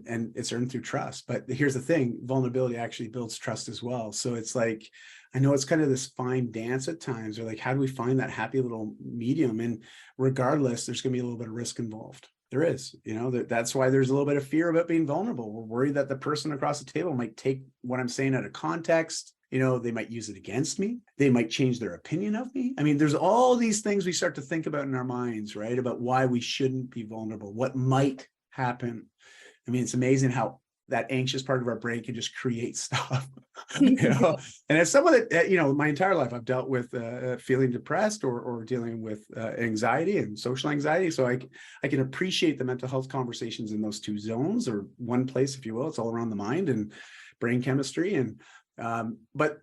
and it's earned through trust. But here's the thing, vulnerability actually builds trust as well. So it's like, I know it's kind of this fine dance at times, or like, how do we find that happy little medium? And regardless, there's going to be a little bit of risk involved. There is, that's why there's a little bit of fear about being vulnerable. We're worried that the person across the table might take what I'm saying out of context. They might use it against me. They might change their opinion of me. I mean, there's all these things we start to think about in our minds, right? About why we shouldn't be vulnerable, what might happen. I mean, it's amazing how that anxious part of our brain can just create stuff, And as someone that, my entire life, I've dealt with feeling depressed or dealing with anxiety and social anxiety. So I can appreciate the mental health conversations in those two zones, or one place, if you will. It's all around the mind and brain chemistry. And but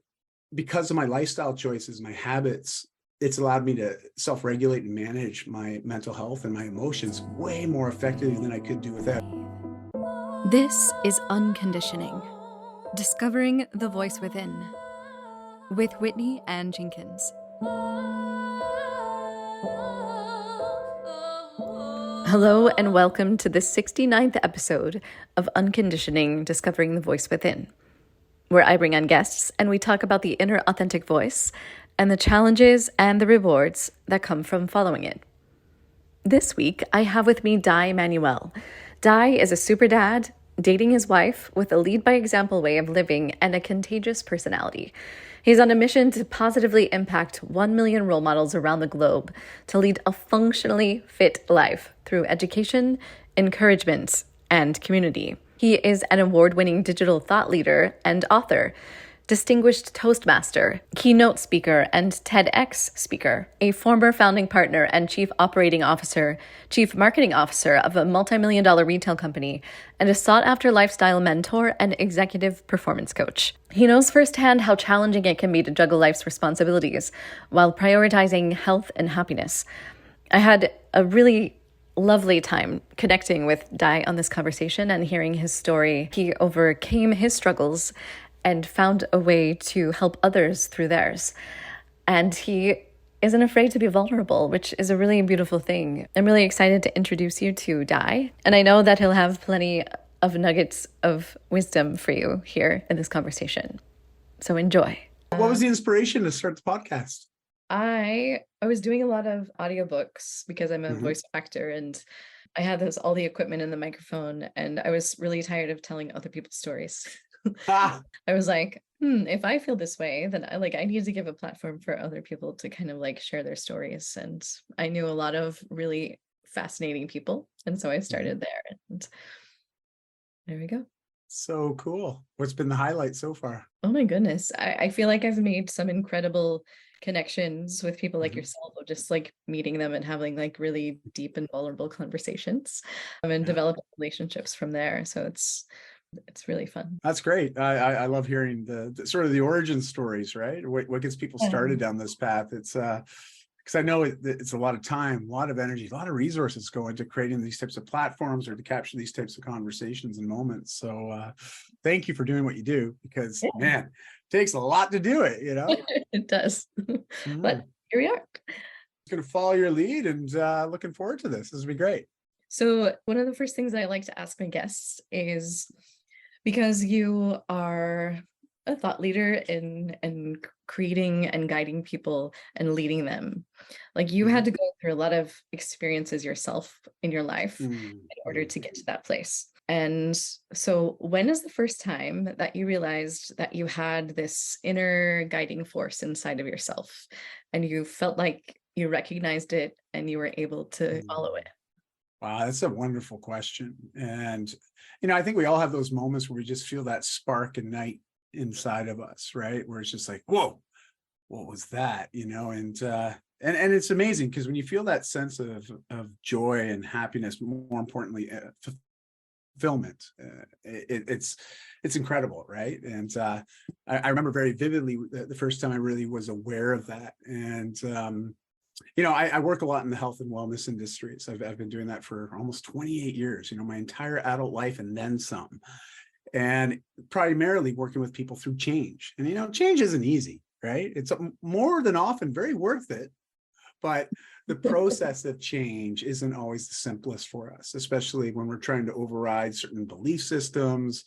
because of my lifestyle choices, my habits, it's allowed me to self-regulate and manage my mental health and my emotions way more effectively than I could do without. This is Unconditioning, Discovering the Voice Within, with Whitney and Jenkins. Hello and welcome to the 69th episode of Unconditioning, Discovering the Voice Within, where I bring on guests and we talk about the inner authentic voice and the challenges and the rewards that come from following it. This week, I have with me Dai Manuel. Dai is a super dad, dating his wife with a lead-by-example way of living and a contagious personality. He's on a mission to positively impact 1 million role models around the globe to lead a functionally fit life through education, encouragement, and community. He is an award-winning digital thought leader and author, distinguished Toastmaster, keynote speaker, and TEDx speaker, a former founding partner and chief marketing officer of a multi-million-dollar retail company, and a sought-after lifestyle mentor and executive performance coach. He knows firsthand how challenging it can be to juggle life's responsibilities while prioritizing health and happiness. I had a really lovely time connecting with Dai on this conversation and hearing his story. He overcame his struggles and found a way to help others through theirs. And he isn't afraid to be vulnerable, which is a really beautiful thing. I'm really excited to introduce you to Dai, and I know that he'll have plenty of nuggets of wisdom for you here in this conversation. So enjoy. What was the inspiration to start the podcast? I was doing a lot of audiobooks because I'm a voice actor, and I had all the equipment and the microphone, and I was really tired of telling other people's stories. I was like, if I feel this way, then I need to give a platform for other people to kind of share their stories. And I knew a lot of really fascinating people. And so I started there, and there we go. So cool. What's been the highlight so far? Oh my goodness. I feel like I've made some incredible connections with people like yourself, of just meeting them and having really deep and vulnerable conversations and developing relationships from there. So it's really fun. That's great. I love hearing the sort of the origin stories, right? What gets people started down this path. It's because I know it's a lot of time, a lot of energy, a lot of resources go into creating these types of platforms or to capture these types of conversations and moments. So thank you for doing what you do, because man, it takes a lot to do it, It does. But here we are. Going to follow your lead and looking forward to this. This will be great. So one of the first things I like to ask my guests is, because you are a thought leader in creating and guiding people and leading them, you had to go through a lot of experiences yourself in your life in order to get to that place. And so when is the first time that you realized that you had this inner guiding force inside of yourself and you felt like you recognized it and you were able to follow it? Wow, that's a wonderful question. And, I think we all have those moments where we just feel that spark ignite inside of us, right? Where it's just like, whoa, what was that? And it's amazing, because when you feel that sense of joy and happiness, more importantly, fulfillment, it's incredible, right? And I remember very vividly the first time I really was aware of that. And I work a lot in the health and wellness industry. So I've been doing that for almost 28 years, my entire adult life and then some. And primarily working with people through change. And, change isn't easy, right? It's more than often very worth it, but the process of change isn't always the simplest for us, especially when we're trying to override certain belief systems,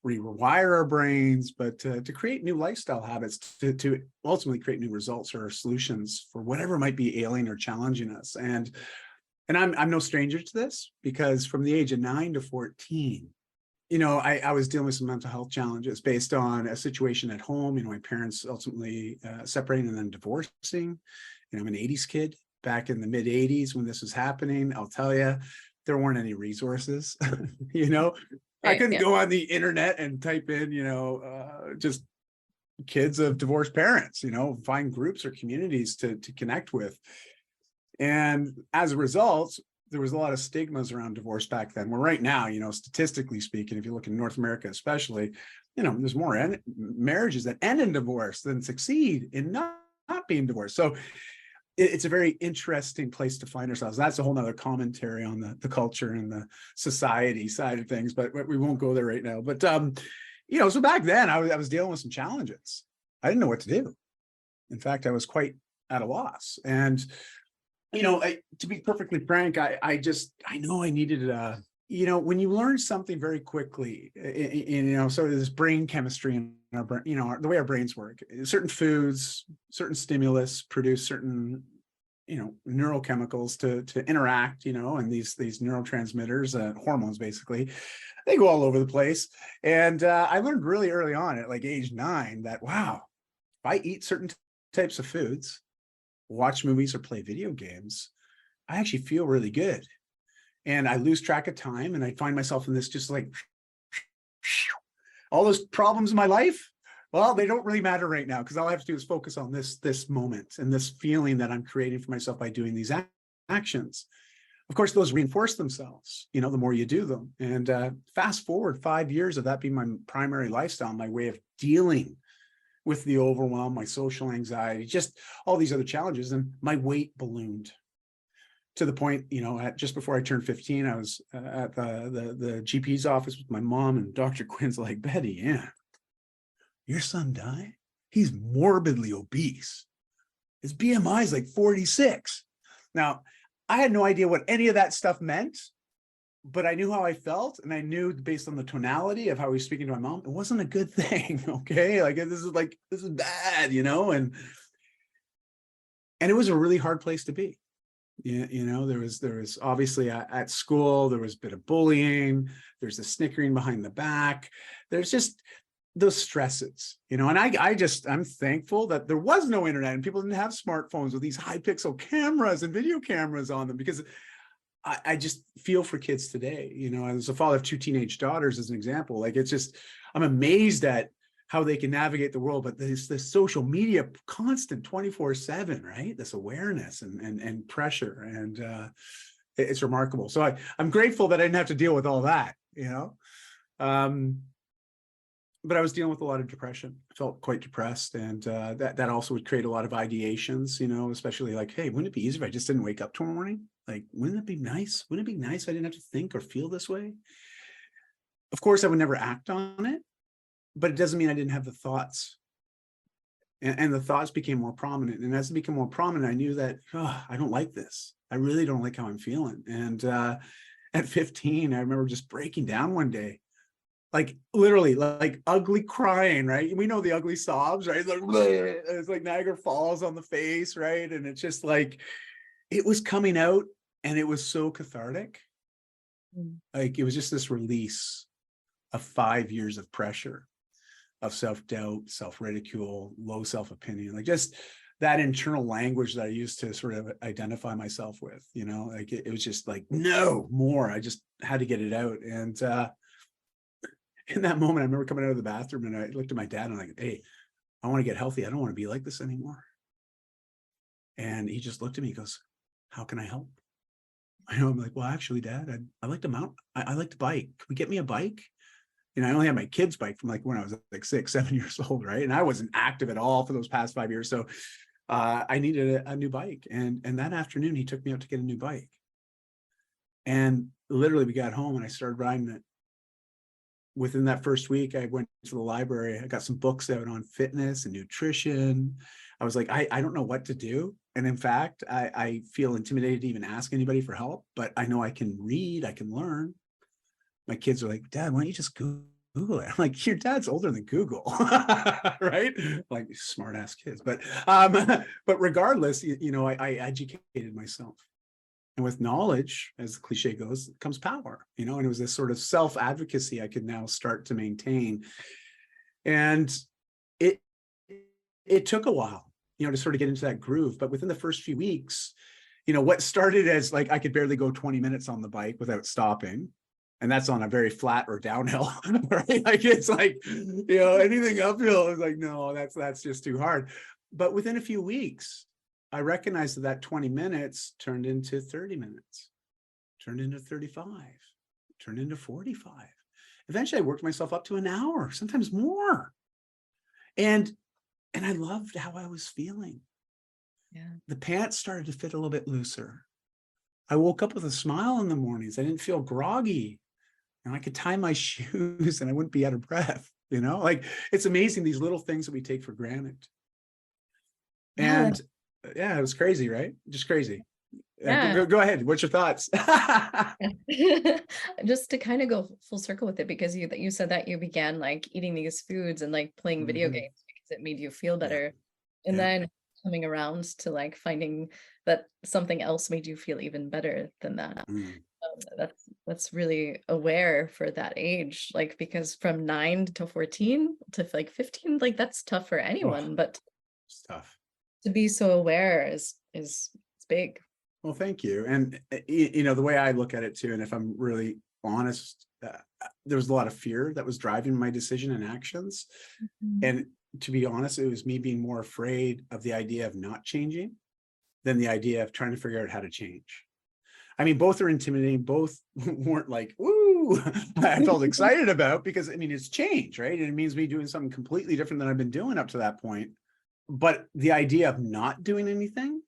rewire our brains, but to create new lifestyle habits, to ultimately create new results or solutions for whatever might be ailing or challenging us. And I'm no stranger to this, because from the age of 9 to 14, I was dealing with some mental health challenges based on a situation at home. My parents ultimately separating and then divorcing. I'm an 80s kid. Back in the mid 80s when this was happening, I'll tell you, there weren't any resources. I couldn't go on the internet and type in, just kids of divorced parents, find groups or communities to connect with. And as a result, there was a lot of stigmas around divorce back then. Where right now, statistically speaking, if you look in North America, especially, there's more marriages that end in divorce than succeed in not being divorced. So it's a very interesting place to find ourselves. That's a whole nother commentary on the culture and the society side of things, but we won't go there right now. But, so back then I was dealing with some challenges. I didn't know what to do. In fact, I was quite at a loss. And, to be perfectly frank, I know I needed when you learn something very quickly, sort of this brain chemistry in our brain, the way our brains work, certain foods, certain stimulus produce certain, neurochemicals to interact, and these neurotransmitters, hormones, basically, they go all over the place. And I learned really early on at like age 9 that, wow, if I eat certain types of foods, watch movies or play video games, I actually feel really good. And I lose track of time, and I find myself in this just like all those problems in my life. Well, they don't really matter right now, because all I have to do is focus on this moment and this feeling that I'm creating for myself by doing these actions. Of course, those reinforce themselves, the more you do them. And fast forward 5 years of that being my primary lifestyle, my way of dealing with the overwhelm, my social anxiety, just all these other challenges, and my weight ballooned to the point, just before I turned 15, I was at the GP's office with my mom, and Dr. Quinn's like, Betty, yeah, your son Dai, he's morbidly obese. His BMI is like 46. Now, I had no idea what any of that stuff meant, but I knew how I felt, and I knew based on the tonality of how he was speaking to my mom, it wasn't a good thing. Okay. Like, this is bad, and it was a really hard place to be. There was obviously at school, there was a bit of bullying. There's the snickering behind the back. There's just those stresses, and I'm thankful that there was no internet and people didn't have smartphones with these high pixel cameras and video cameras on them, because I just feel for kids today, as a father of 2 teenage daughters, as an example. Like, it's just, I'm amazed at how they can navigate the world, but this social media constant 24/7, right? This awareness and pressure, and it's remarkable. So I'm grateful that I didn't have to deal with all that, but I was dealing with a lot of depression. I felt quite depressed, and that also would create a lot of ideations, especially like, hey, wouldn't it be easier if I just didn't wake up tomorrow morning? Like, wouldn't it be nice? Wouldn't it be nice if I didn't have to think or feel this way? Of course, I would never act on it, but it doesn't mean I didn't have the thoughts. And the thoughts became more prominent. And as they became more prominent, I knew that, I don't like this. I really don't like how I'm feeling. And at 15, I remember just breaking down one day, like literally like ugly crying, right? We know the ugly sobs, right? It's like Niagara Falls on the face, right? And it's just like, it was coming out, and it was so cathartic. Like, it was just this release of 5 years of pressure, of self-doubt, self-ridicule, low self-opinion, like just that internal language that I used to sort of identify myself with, like it was just like, no more. I just had to get it out. And in that moment, I remember coming out of the bathroom, and I looked at my dad, and I'm like, hey, I want to get healthy. I don't want to be like this anymore. And he just looked at me, he goes, how can I help? I'm like, well, actually, Dad, I like to mount. I like to bike. Can we get me a bike? I only had my kid's bike from like when I was like 6, 7 years old, right? And I wasn't active at all for those past 5 years. So I needed a new bike. And that afternoon, he took me out to get a new bike. And literally, we got home, and I started riding it. within that first week, I went to the library. I got some books out on fitness and nutrition. I was like, I don't know what to do. And in fact, I feel intimidated to even ask anybody for help, but I know I can read, I can learn. My kids are like, Dad, why don't you just Google it? I'm like, your dad's older than Google, right? Like smart ass kids. But regardless, I educated myself. And with knowledge, as the cliche goes, comes power, and it was this sort of self-advocacy I could now start to maintain. And it took a while, to sort of get into that groove. But within the first few weeks, what started as like I could barely go 20 minutes on the bike without stopping. And that's on a very flat or downhill, right? Like it's like, anything uphill is like, no, that's just too hard. But within a few weeks, I recognized that 20 minutes turned into 30 minutes, turned into 35, turned into 45. Eventually, I worked myself up to an hour, sometimes more. And I loved how I was feeling. Yeah. The pants started to fit a little bit looser. I woke up with a smile in the mornings. I didn't feel groggy. And I could tie my shoes and I wouldn't be out of breath. Like it's amazing, these little things that we take for granted. Yeah. And yeah, it was crazy, right? Just crazy. Yeah. Go ahead. What's your thoughts? Just to kind of go full circle with it, because you said that you began like eating these foods and like playing video games because it made you feel better. And then coming around to like finding that something else made you feel even better than that. That's really aware for that age, like because from 9 to 14 to like 15, like that's tough for anyone, but It's tough to be so aware is it's big. Well, thank you. And the way I look at it too, and if I'm really honest, there was a lot of fear that was driving my decision and actions. And to be honest, it was me being more afraid of the idea of not changing than the idea of trying to figure out how to change. I mean, both are intimidating. Both weren't like, woo, I felt excited about, because it's change, right? And it means me doing something completely different than I've been doing up to that point. But the idea of not doing anything,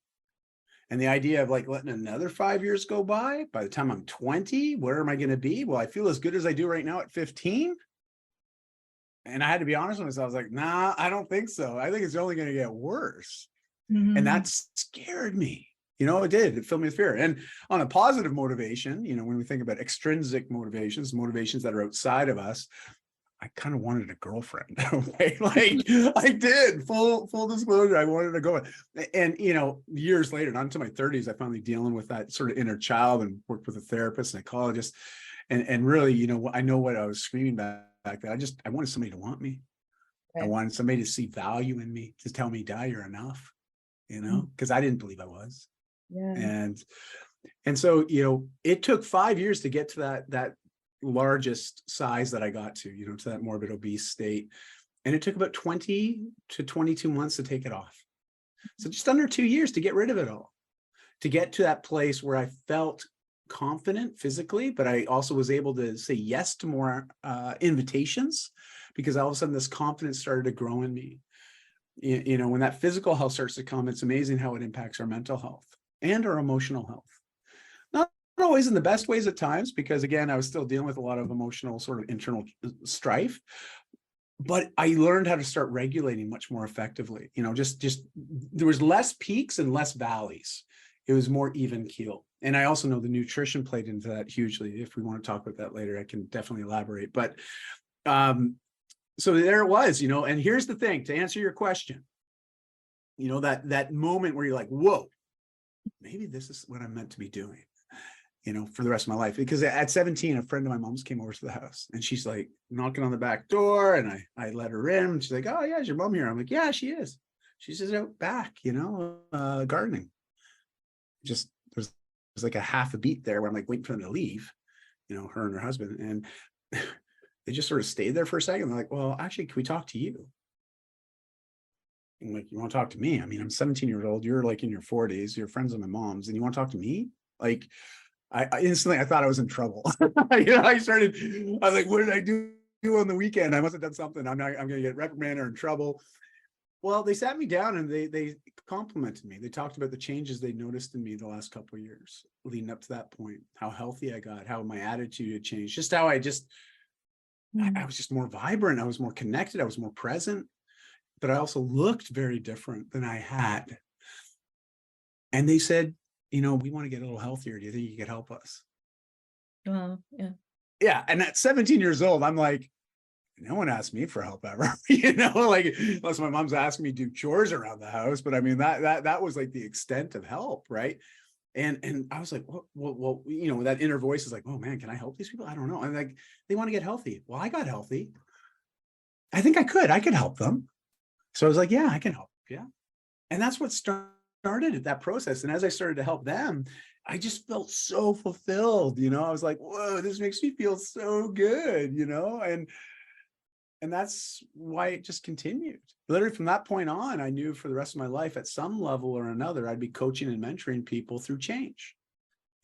and the idea of like letting another 5 years go by the time I'm 20, where am I going to be? Well, I feel as good as I do right now at 15. And I had to be honest with myself. I was like, nah, I don't think so. I think it's only going to get worse. And that scared me. It did. It filled me with fear. And on a positive motivation, when we think about extrinsic motivations that are outside of us, I kind of wanted a girlfriend. Okay? Like I did, full disclosure. I wanted to go. And years later, not into my 30s, I finally dealing with that sort of inner child and worked with a therapist, psychologist, and really, I know what I was screaming back then. I wanted somebody to want me. Right. I wanted somebody to see value in me, to tell me, Dai, you're enough. Because I didn't believe I was. Yeah. And so, it took 5 years to get to that largest size that I got to, to that morbid obese state. And it took about 20 to 22 months to take it off. So just under 2 years to get rid of it all, to get to that place where I felt confident physically, but I also was able to say yes to more invitations, because all of a sudden this confidence started to grow in me. When that physical health starts to come, it's amazing how it impacts our mental health and our emotional health. Not always in the best ways at times, because again, I was still dealing with a lot of emotional sort of internal strife, but I learned how to start regulating much more effectively. Just there was less peaks and less valleys. It was more even keel. And I also know the nutrition played into that hugely. If we want to talk about that later, I can definitely elaborate. But so there it was, and here's the thing, to answer your question, that moment where you're like, whoa, maybe this is what I'm meant to be doing, for the rest of my life. Because at 17, a friend of my mom's came over to the house, and she's like knocking on the back door, and I let her in, and she's like, oh yeah, is your mom here? I'm like, yeah, she is. She's just out back, gardening. Just there's like a half a beat there where I'm like waiting for them to leave, her and her husband. And they just sort of stayed there for a second. They're like, well, actually, can we talk to you? I'm like, you want to talk to me? I'm 17 years old. You're like in your 40s. You're friends with my mom's, and you want to talk to me? Like, I instantly, I thought I was in trouble. I was like, what did I do on the weekend? I must have done something. I'm going to get reprimanded or in trouble. Well, they sat me down and they complimented me. They talked about the changes they noticed in me the last couple of years leading up to that point, how healthy I got, how my attitude had changed, just how I just I was just more vibrant. I was more connected. I was more present, but I also looked very different than I had. And they said, we want to get a little healthier. Do you think you could help us? Wow. Yeah. Yeah. And at 17 years old, I'm like, no one asked me for help ever, like unless my mom's asking me to do chores around the house. But I mean, that was like the extent of help. Right. And I was like, well, that inner voice is like, oh man, can I help these people? I don't know. I'm like, they want to get healthy. Well, I got healthy. I think I could help them. So I was like, yeah, I can help. Yeah. And that's what started that process. And as I started to help them, I just felt so fulfilled. I was like, whoa, this makes me feel so good, and that's why it just continued. Literally from that point on, I knew for the rest of my life, at some level or another, I'd be coaching and mentoring people through change.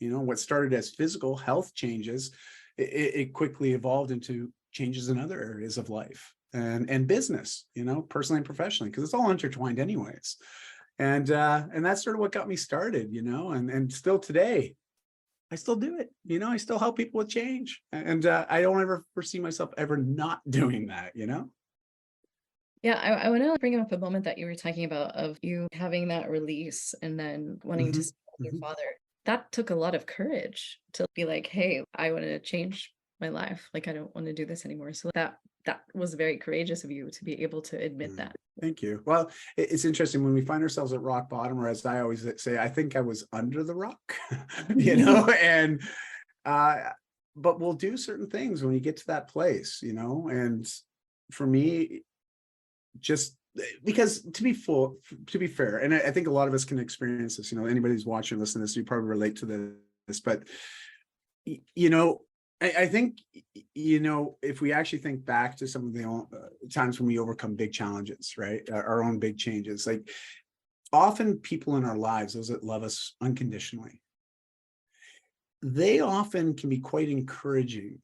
What started as physical health changes, it quickly evolved into changes in other areas of life and business, personally and professionally, because it's all intertwined anyways. And that's sort of what got me started, and still today, I still do it. I still help people with change, and I don't ever foresee myself ever not doing that. Yeah, I want to bring up a moment that you were talking about of you having that release and then wanting to speak with your father. That took a lot of courage to be like, hey, I want to change my life. Like, I don't want to do this anymore. So that was very courageous of you to be able to admit that. Thank you. Well, it's interesting when we find ourselves at rock bottom, or as I always say, I think I was under the rock, and but we'll do certain things when you get to that place, and for me, just because to be fair, and I think a lot of us can experience this, anybody who's watching, listening to this, you probably relate to this, but I think, if we actually think back to some of the times when we overcome big challenges, right? Our own big changes, like often people in our lives, those that love us unconditionally, they often can be quite encouraging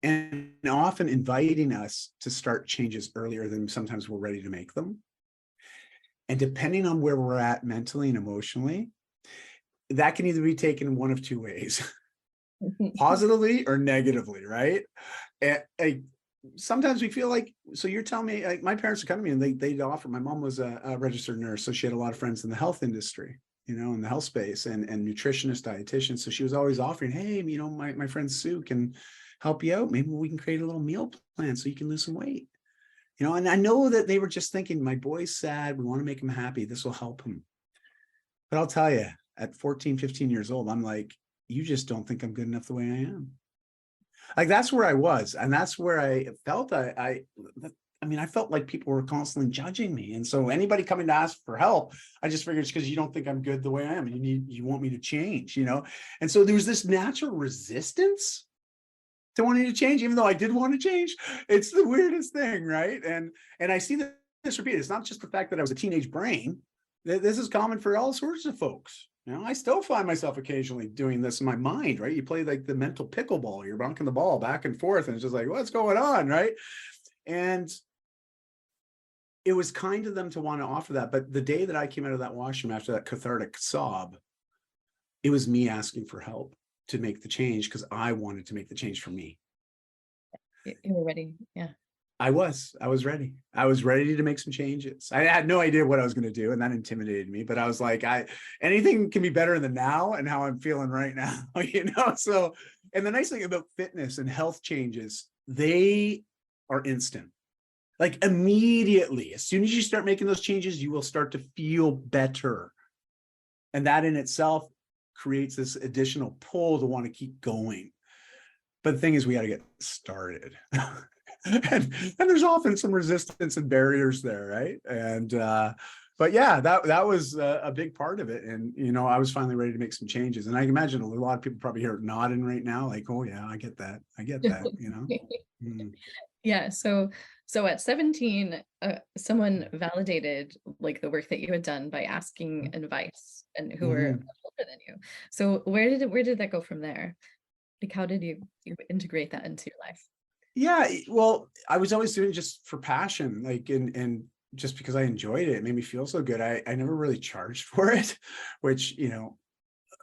and often inviting us to start changes earlier than sometimes we're ready to make them. And depending on where we're at mentally and emotionally, that can either be taken one of two ways. Positively or negatively, right? And sometimes we feel like, so you're telling me, like, my parents would come to me and they'd offer. My mom was a registered nurse, so she had a lot of friends in the health industry, in the health space, and nutritionists, dietitians. So she was always offering, hey, my friend Sue can help you out. Maybe we can create a little meal plan so you can lose some weight. And I know that they were just thinking, my boy's sad, we want to make him happy, this will help him. But I'll tell you, at 14, 15 years old, I'm like, you just don't think I'm good enough the way I am. Like, that's where I was. And that's where I felt I felt like people were constantly judging me. And so anybody coming to ask for help, I just figured it's because you don't think I'm good the way I am. And you want me to change, And so there was this natural resistance to wanting to change, even though I did want to change. It's the weirdest thing, right? And I see this repeated. It's not just the fact that I was a teenage brain. This is common for all sorts of folks. I still find myself occasionally doing this in my mind, right? You play like the mental pickleball, you're bonking the ball back and forth, and it's just like, what's going on, right? And it was kind of them to want to offer that. But the day that I came out of that washroom after that cathartic sob, it was me asking for help to make the change because I wanted to make the change for me. You were ready. Yeah. I was ready. I was ready to make some changes. I had no idea what I was going to do, and that intimidated me, but I was like, anything can be better than now and how I'm feeling right now, So, and the nice thing about fitness and health changes, they are instant. Like immediately, as soon as you start making those changes, you will start to feel better. And that in itself creates this additional pull to want to keep going. But the thing is, we got to get started. and there's often some resistance and barriers there, right? And but yeah, that was a big part of it. And I was finally ready to make some changes. And I imagine a lot of people probably here nodding right now, like, oh yeah, I get that. Yeah. So at 17, someone validated like the work that you had done by asking advice, and who were older than you. So where did that go from there? Like, how did you integrate that into your life? Yeah, well, I was always doing it just for passion, like, and just because I enjoyed it. It made me feel so good. I never really charged for it, which,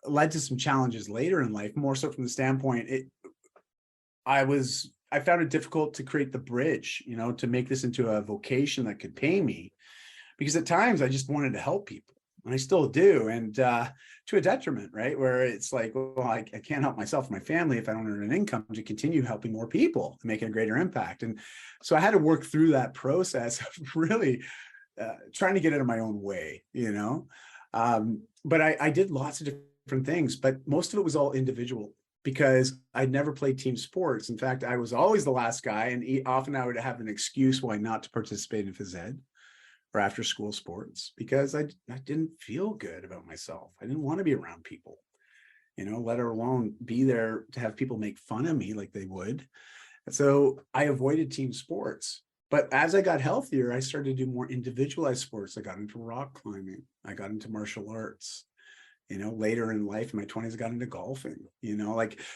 led to some challenges later in life, more so from the standpoint, I was I found it difficult to create the bridge, to make this into a vocation that could pay me, because at times I just wanted to help people, and I still do, and to a detriment, right? Where it's like, well, I can't help myself and my family if I don't earn an income to continue helping more people and making a greater impact. And so I had to work through that process of really trying to get it in my own way, but I did lots of different things, but most of it was all individual, because I'd never played team sports. In fact, I was always the last guy, and often I would have an excuse why not to participate in phys ed or after school sports, because I didn't feel good about myself. I didn't want to be around people, let alone be there to have people make fun of me like they would. And so I avoided team sports. But as I got healthier, I started to do more individualized sports. I got into rock climbing. I got into martial arts. Later in life, in my 20s, I got into golfing,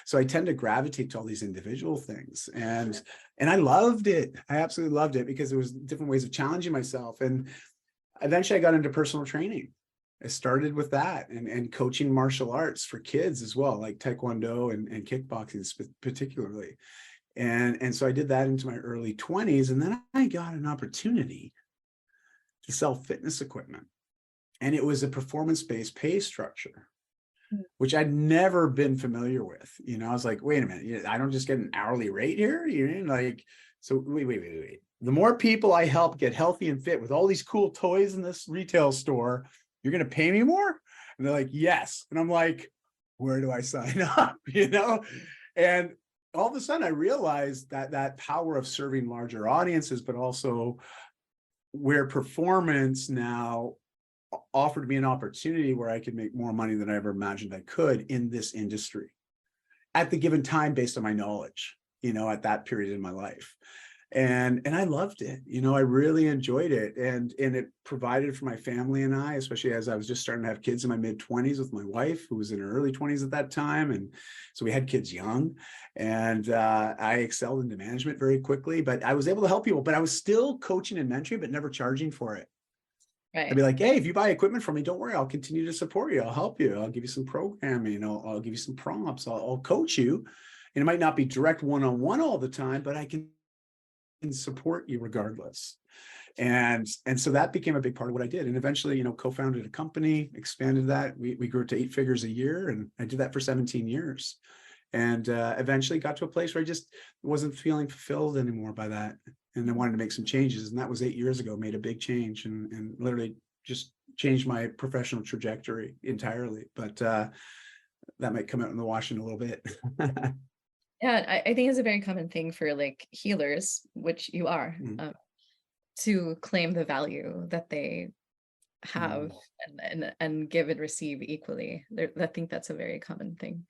so I tend to gravitate to all these individual things. And I loved it. I absolutely loved it, because there was different ways of challenging myself. And eventually I got into personal training. I started with that, and coaching martial arts for kids as well, like Taekwondo and kickboxing particularly. And so I did that into my early 20s. And then I got an opportunity to sell fitness equipment. And it was a performance-based pay structure, which I'd never been familiar with. I was like, wait a minute, I don't just get an hourly rate here? So wait. The more people I help get healthy and fit with all these cool toys in this retail store, you're going to pay me more? And they're like, yes. And I'm like, where do I sign up? And all of a sudden I realized that power of serving larger audiences, but also where performance now offered me an opportunity where I could make more money than I ever imagined I could in this industry at the given time, based on my knowledge, at that period in my life. And I loved it. I really enjoyed it. And it provided for my family and I, especially as I was just starting to have kids in my mid-20s with my wife, who was in her early 20s at that time. And so we had kids young, and I excelled into management very quickly, but I was able to help people, but I was still coaching and mentoring, but never charging for it. Right. I'd be like, hey, if you buy equipment from me, don't worry, I'll continue to support you. I'll help you. I'll give you some programming. I'll give you some prompts. I'll coach you. And it might not be direct one-on-one all the time, but I can support you regardless. And so that became a big part of what I did. And eventually, co-founded a company, expanded that. We grew to 8 figures a year, and I did that for 17 years. And eventually got to a place where I just wasn't feeling fulfilled anymore by that. And I wanted to make some changes. And that was 8 years ago, made a big change, and literally just changed my professional trajectory entirely. But that might come out in the wash in a little bit. Yeah, I think it's a very common thing for like healers, which you are, to claim the value that they have and give and receive equally. I think that's a very common thing.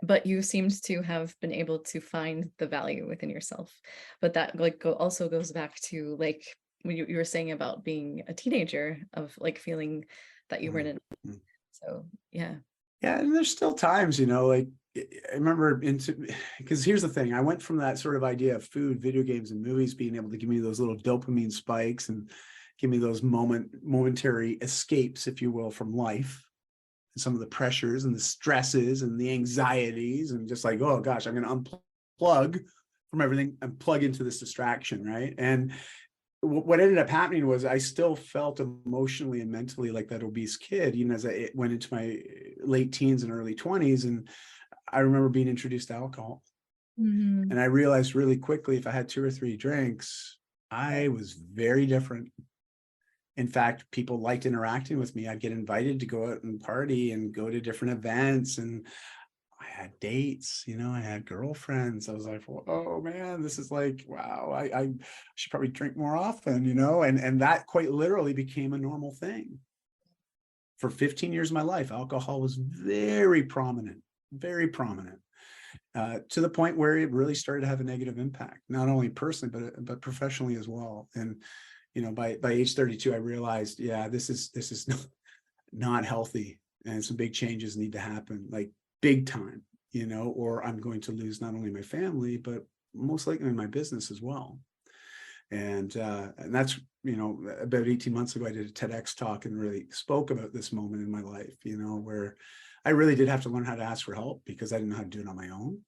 But you seemed to have been able to find the value within yourself. But that also goes back to like when you were saying about being a teenager, of like feeling that you weren't in. So yeah. Yeah, and there's still times, like I remember because here's the thing, I went from that sort of idea of food, video games, and movies being able to give me those little dopamine spikes and give me those momentary escapes, if you will, from life, and some of the pressures and the stresses and the anxieties, and just like, oh gosh, I'm going to unplug from everything and plug into this distraction, right? And what ended up happening was I still felt emotionally and mentally like that obese kid, even as I went into my late teens and early 20s. And I remember being introduced to alcohol. And I realized really quickly, if I had 2 or 3 drinks, I was very different. In fact, people liked interacting with me. I'd get invited to go out and party and go to different events, and I had dates, I had girlfriends. I was like, oh man, this is like, wow, I should probably drink more often, and that quite literally became a normal thing. For 15 years of my life, alcohol was very prominent, to the point where it really started to have a negative impact, not only personally, but professionally as well. And, by age 32, I realized, yeah, this is not healthy, and some big changes need to happen, like big time, or I'm going to lose not only my family, but most likely my business as well. And that's, about 18 months ago, I did a TEDx talk and really spoke about this moment in my life, where I really did have to learn how to ask for help, because I didn't know how to do it on my own.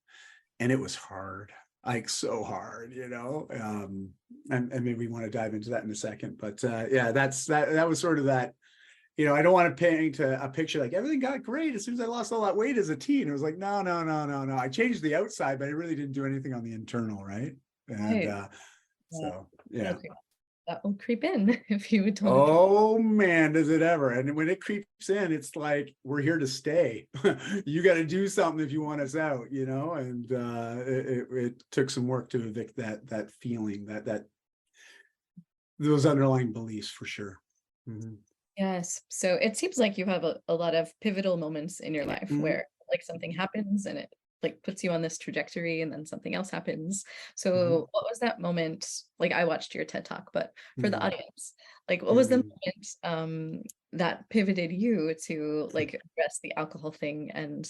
And it was hard, like so hard, and maybe we want to dive into that in a second. But yeah, that was sort of that. I don't want to paint a picture like everything got great as soon as I lost all that weight as a teen. It was like, no, no, no, no, no. I changed the outside, but I really didn't do anything on the internal, right? And Right. Yeah. so, yeah. That will creep in if you don't address. Oh man, does it ever? And when it creeps in, it's like we're here to stay. You got to do something if you want us out, And it took some work to evict that feeling, that those underlying beliefs for sure. Mhm. Yes. So it seems like you have a lot of pivotal moments in your life Mhm. where like something happens and it like puts you on this trajectory and then something else happens. Mhm. So what was that moment? Like I watched your TED Talk, but for the Mhm. audience, like what was the Mhm. moment that pivoted you to like address the alcohol thing and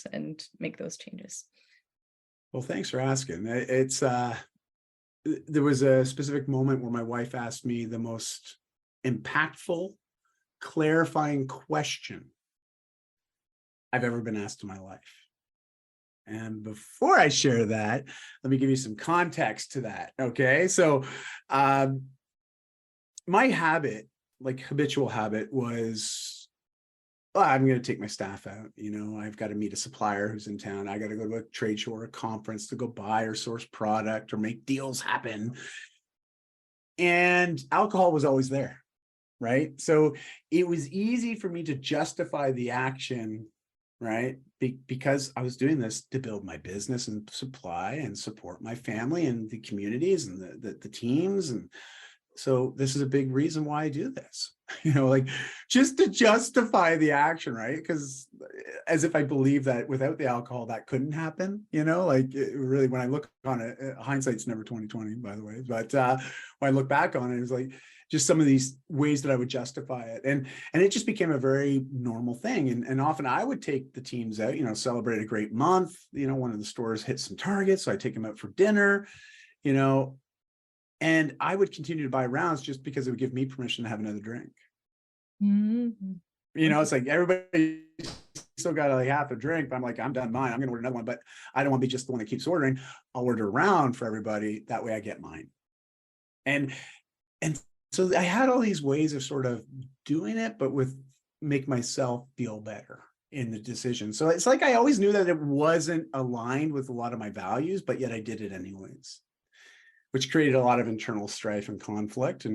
make those changes? Well, thanks for asking. There was a specific moment where my wife asked me the most impactful, clarifying question I've ever been asked in my life. And before I share that, let me give you some context to that. Okay. So, um, my habit, like habitual habit, was I'm going to take my staff out. I've got to meet a supplier who's in town. I got to go to a trade show or a conference to go buy or source product or make deals happen. And alcohol was always there. Right. So it was easy for me to justify the action, right? Because I was doing this to build my business and supply and support my family and the communities and the teams. And so this is a big reason why I do this, like just to justify the action, right? Because as if I believe that without the alcohol, that couldn't happen, like really, when I look on it, hindsight's never 2020, by the way. But when I look back on it, it was like just some of these ways that I would justify it. And it just became a very normal thing. And often I would take the teams out, celebrate a great month, one of the stores hit some targets. So I take them out for dinner, you know, and I would continue to buy rounds just because it would give me permission to have another drink. Mhm. It's like everybody still got like half a drink, but I'm like, I'm done mine. I'm going to order another one, but I don't want to be just the one that keeps ordering. I'll order a round for everybody. That way I get mine. And and so I had all these ways of sort of doing it, but with make myself feel better in the decision. So it's like I always knew that it wasn't aligned with a lot of my values, but yet I did it anyways, which created a lot of internal strife and conflict.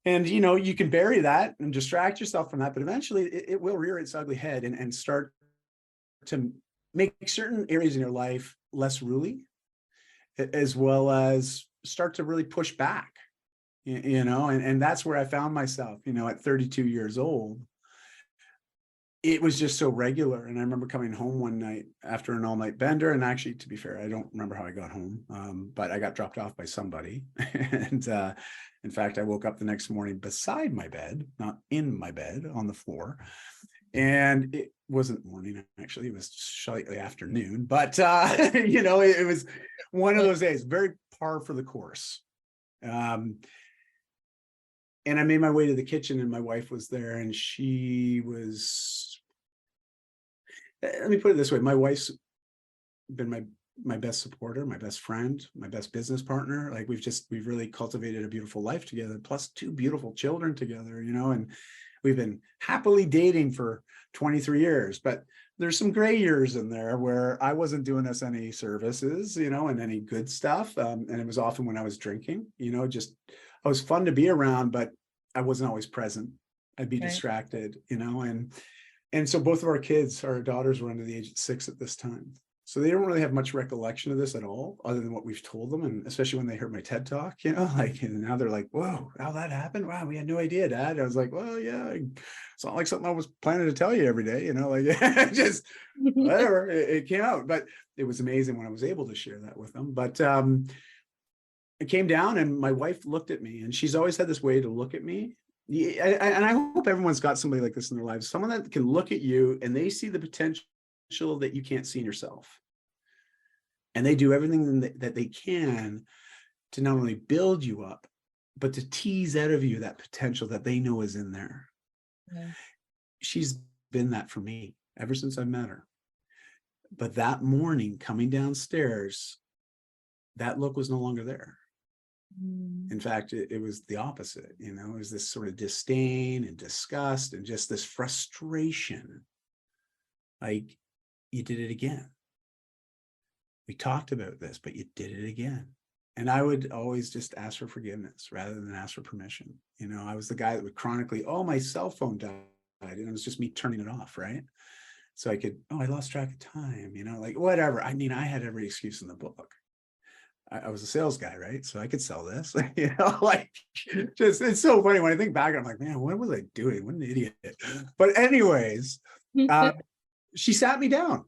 And you can bury that and distract yourself from that, but eventually it will rear its ugly head and start to make certain areas in your life less ruly, as well as start to really push back. And that's where I found myself, at 32 years old. It was just so regular. And I remember coming home one night after an all-night bender. And actually, to be fair, I don't remember how I got home, but I got dropped off by somebody. And in fact, I woke up the next morning beside my bed, not in my bed, on the floor. And it wasn't morning, actually. It was slightly afternoon. But, it was one of those days, very par for the course. And I made my way to the kitchen and my wife was there and she was, let me put it this way. My wife's been my best supporter, my best friend, my best business partner. Like we've really cultivated a beautiful life together, plus two beautiful children together, and we've been happily dating for 23 years, but there's some gray years in there where I wasn't doing us any services, and any good stuff. And it was often when I was drinking, I was fun to be around, but I wasn't always present. I'd be Right. distracted, and so both of our kids, our daughters were under the age of 6 at this time. So they don't really have much recollection of this at all, other than what we've told them. And especially when they heard my TED talk, like, and now they're like, whoa, how that happened? Wow, we had no idea, Dad. I was like, well, yeah, it's not like something I was planning to tell you every day, like just whatever, it came out. But it was amazing when I was able to share that with them. But it came down and my wife looked at me, and she's always had this way to look at me. Yeah, and I hope everyone's got somebody like this in their lives, someone that can look at you and they see the potential that you can't see in yourself. And they do everything that they can to not only build you up, but to tease out of you that potential that they know is in there. Yeah. She's been that for me ever since I met her. But that morning coming downstairs, that look was no longer there. In fact, it was the opposite, it was this sort of disdain and disgust and just this frustration. Like, you did it again. We talked about this, but you did it again. And I would always just ask for forgiveness rather than ask for permission. I was the guy that would chronically, oh, my cell phone died. And it was just me turning it off, right? So I could, I lost track of time, like whatever. I mean, I had every excuse in the book. I was a sales guy, right? So I could sell this, like just, it's so funny when I think back, I'm like, man, what was I doing? What an idiot. But anyways, she sat me down.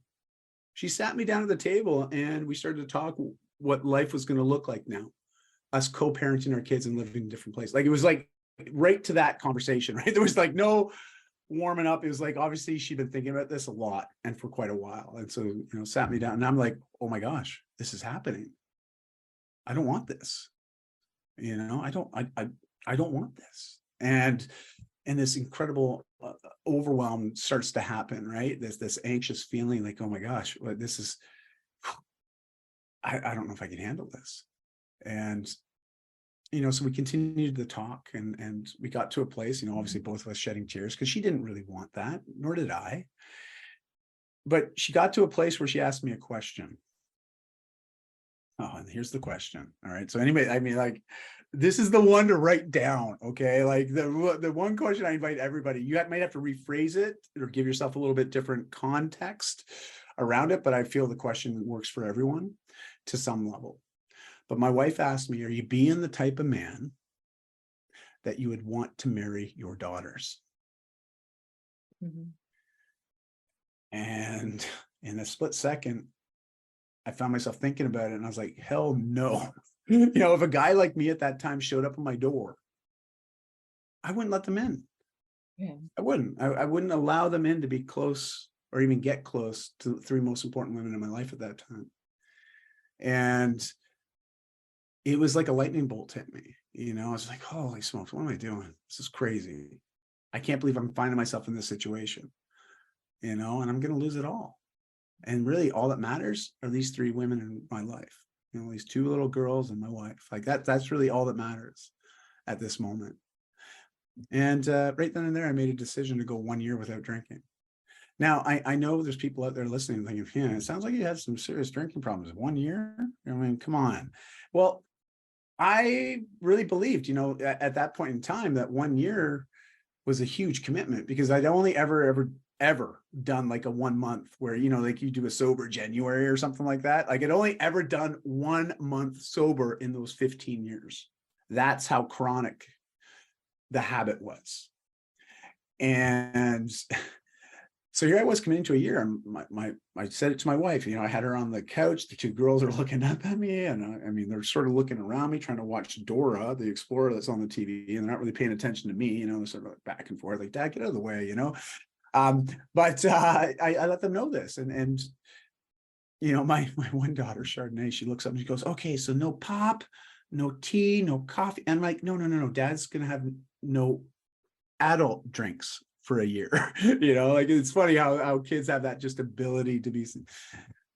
She sat me down at the table and we started to talk what life was going to look like now, us co-parenting our kids and living in different places. Like, it was like right to that conversation, right? There was like no warming up. It was like, obviously she'd been thinking about this a lot and for quite a while. And so, sat me down and I'm like, oh my gosh, this is happening. I don't want this. I don't want this. And this incredible overwhelm starts to happen, right? This anxious feeling like, oh my gosh, this is, I don't know if I can handle this. And, so we continued the talk and we got to a place, obviously both of us shedding tears because she didn't really want that, nor did I. But she got to a place where she asked me a question. Oh, and here's the question. All right. So anyway, I mean, like, this is the one to write down. Okay. Like the one question I invite everybody, you might have to rephrase it or give yourself a little bit different context around it. But I feel the question works for everyone to some level. But my wife asked me, are you being the type of man that you would want to marry your daughters? Mm-hmm. And in a split second, I found myself thinking about it and I was like, hell no. If a guy like me at that time showed up at my door, I wouldn't let them in. Yeah. I wouldn't allow them in to be close or even get close to the three most important women in my life at that time. And it was like a lightning bolt hit me. I was like, holy smokes, what am I doing? This is crazy. I can't believe I'm finding myself in this situation, and I'm going to lose it all. And really all that matters are these three women in my life, these two little girls and my wife. Like that's really all that matters at this moment. And right then and there, I made a decision to go 1 year without drinking. Now, I know there's people out there listening thinking, yeah, it sounds like you had some serious drinking problems. 1 year? I mean, come on. Well, I really believed, at that point in time that 1 year was a huge commitment because I'd only ever done like a 1 month where, like you do a sober January or something like that. Like I'd only ever done 1 month sober in those 15 years. That's how chronic the habit was. And so here I was committing to a year. I said it to my wife, I had her on the couch. The two girls are looking up at me. And I mean, they're sort of looking around me, trying to watch Dora, the Explorer that's on the TV. And they're not really paying attention to me, they're sort of like back and forth, like, Dad, get out of the way, But I let them know this. And my one daughter, Chardonnay, she looks up and she goes, okay, so no pop, no tea, no coffee. And I'm like, no, Dad's going to have no adult drinks for a year. Like it's funny how kids have that just ability to be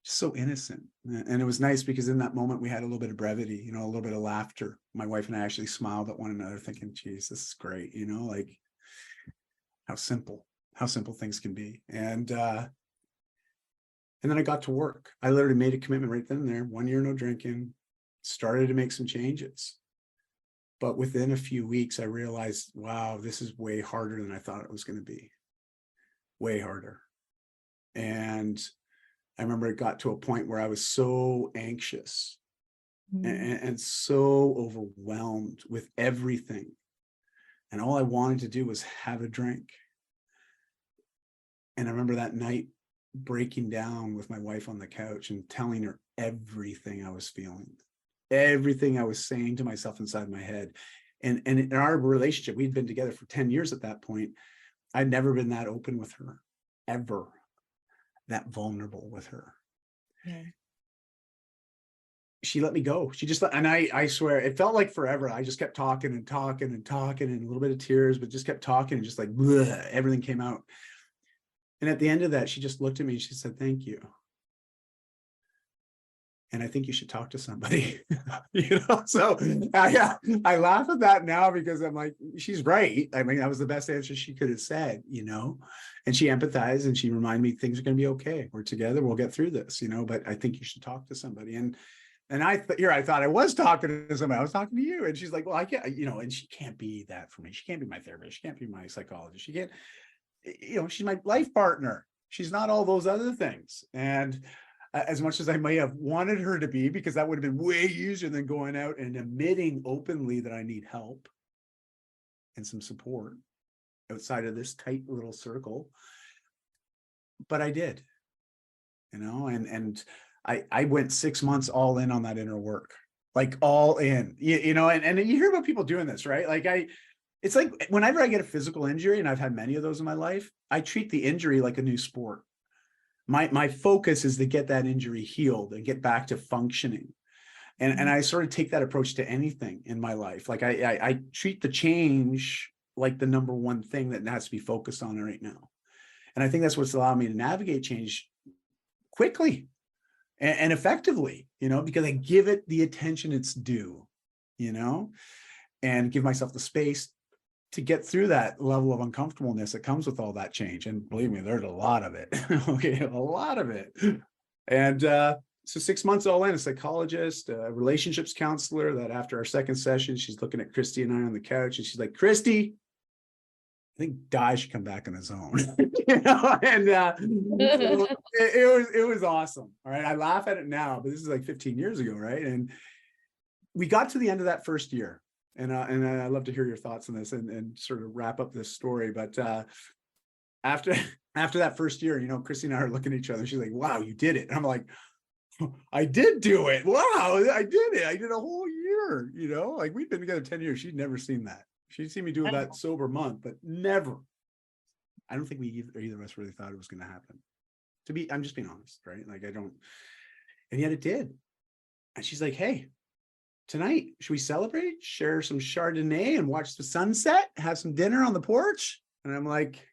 so innocent. And it was nice because in that moment we had a little bit of brevity, a little bit of laughter. My wife and I actually smiled at one another thinking, geez, this is great. Like how simple things can be. And then I got to work. I literally made a commitment right then and there, 1 year, no drinking, started to make some changes. But within a few weeks, I realized, wow, this is way harder than I thought it was going to be. Way harder. And I remember it got to a point where I was so anxious and so overwhelmed with everything. And all I wanted to do was have a drink. And I remember that night breaking down with my wife on the couch and telling her everything I was feeling. Everything I was saying to myself inside my head. And in our relationship, we'd been together for 10 years at that point. I'd never been that open with her, ever, that vulnerable with her. Yeah. She let me go. She just let, and I swear, it felt like forever. I just kept talking and talking and talking and a little bit of tears, but just kept talking and just like, bleh, everything came out. And at the end of that, she just looked at me and she said, thank you. and I think you should talk to somebody. So I laugh at that now because I'm like, she's right. I mean, that was the best answer she could have said, and she empathized and she reminded me things are going to be okay. We're together. We'll get through this, but I think you should talk to somebody. And I thought I was talking to somebody. I was talking to you. And she's like, well, I can't, and she can't be that for me. She can't be my therapist. She can't be my psychologist. She can't, she's my life partner. She's not all those other things. And as much as I may have wanted her to be, because that would have been way easier than going out and admitting openly that I need help and some support outside of this tight little circle. But I did, and I went 6 months all in on that inner work, like all in, and you hear about people doing this, right? Like it's like whenever I get a physical injury, and I've had many of those in my life, I treat the injury like a new sport. My focus is to get that injury healed and get back to functioning. And I sort of take that approach to anything in my life. Like I treat the change like the number one thing that has to be focused on right now. And I think that's what's allowed me to navigate change quickly and effectively, because I give it the attention it's due, and give myself the space to get through that level of uncomfortableness that comes with all that change. And believe me, there's a lot of it. Okay, a lot of it. And so 6 months all in, a psychologist, a relationships counselor, that after our second session, she's looking at Christy and I on the couch and she's like, Christy, I think Dai should come back in the zone. And so it was awesome. All right. I laugh at it now, but this is like 15 years ago, right? And we got to the end of that first year. And I'd love to hear your thoughts on this and sort of wrap up this story. But after that first year, Christy and I are looking at each other. She's like, wow, you did it. And I'm like, I did do it. Wow, I did it. I did a whole year, like we've been together 10 years. She'd never seen that. She'd seen me do that sober month, but never. I don't think either of us really thought it was going to happen. I'm just being honest, right? Like and yet it did. And she's like, hey, tonight, should we celebrate, share some Chardonnay and watch the sunset, have some dinner on the porch? And I'm like,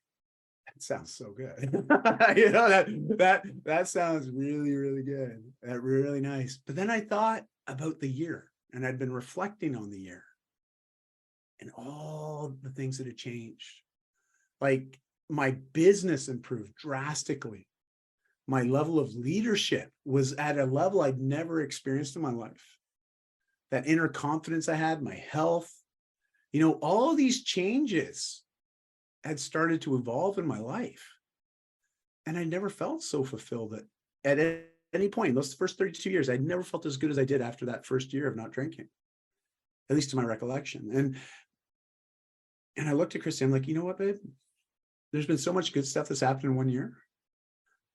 that sounds so good. That sounds really, really good. That really nice. But then I thought about the year, and I'd been reflecting on the year and all the things that had changed. Like my business improved drastically. My level of leadership was at a level I'd never experienced in my life. That inner confidence I had, my health, all these changes had started to evolve in my life. And I never felt so fulfilled at any point. Those first 32 years, I'd never felt as good as I did after that first year of not drinking, at least to my recollection. And I looked at Christy, I'm like, you know what, babe? There's been so much good stuff that's happened in 1 year.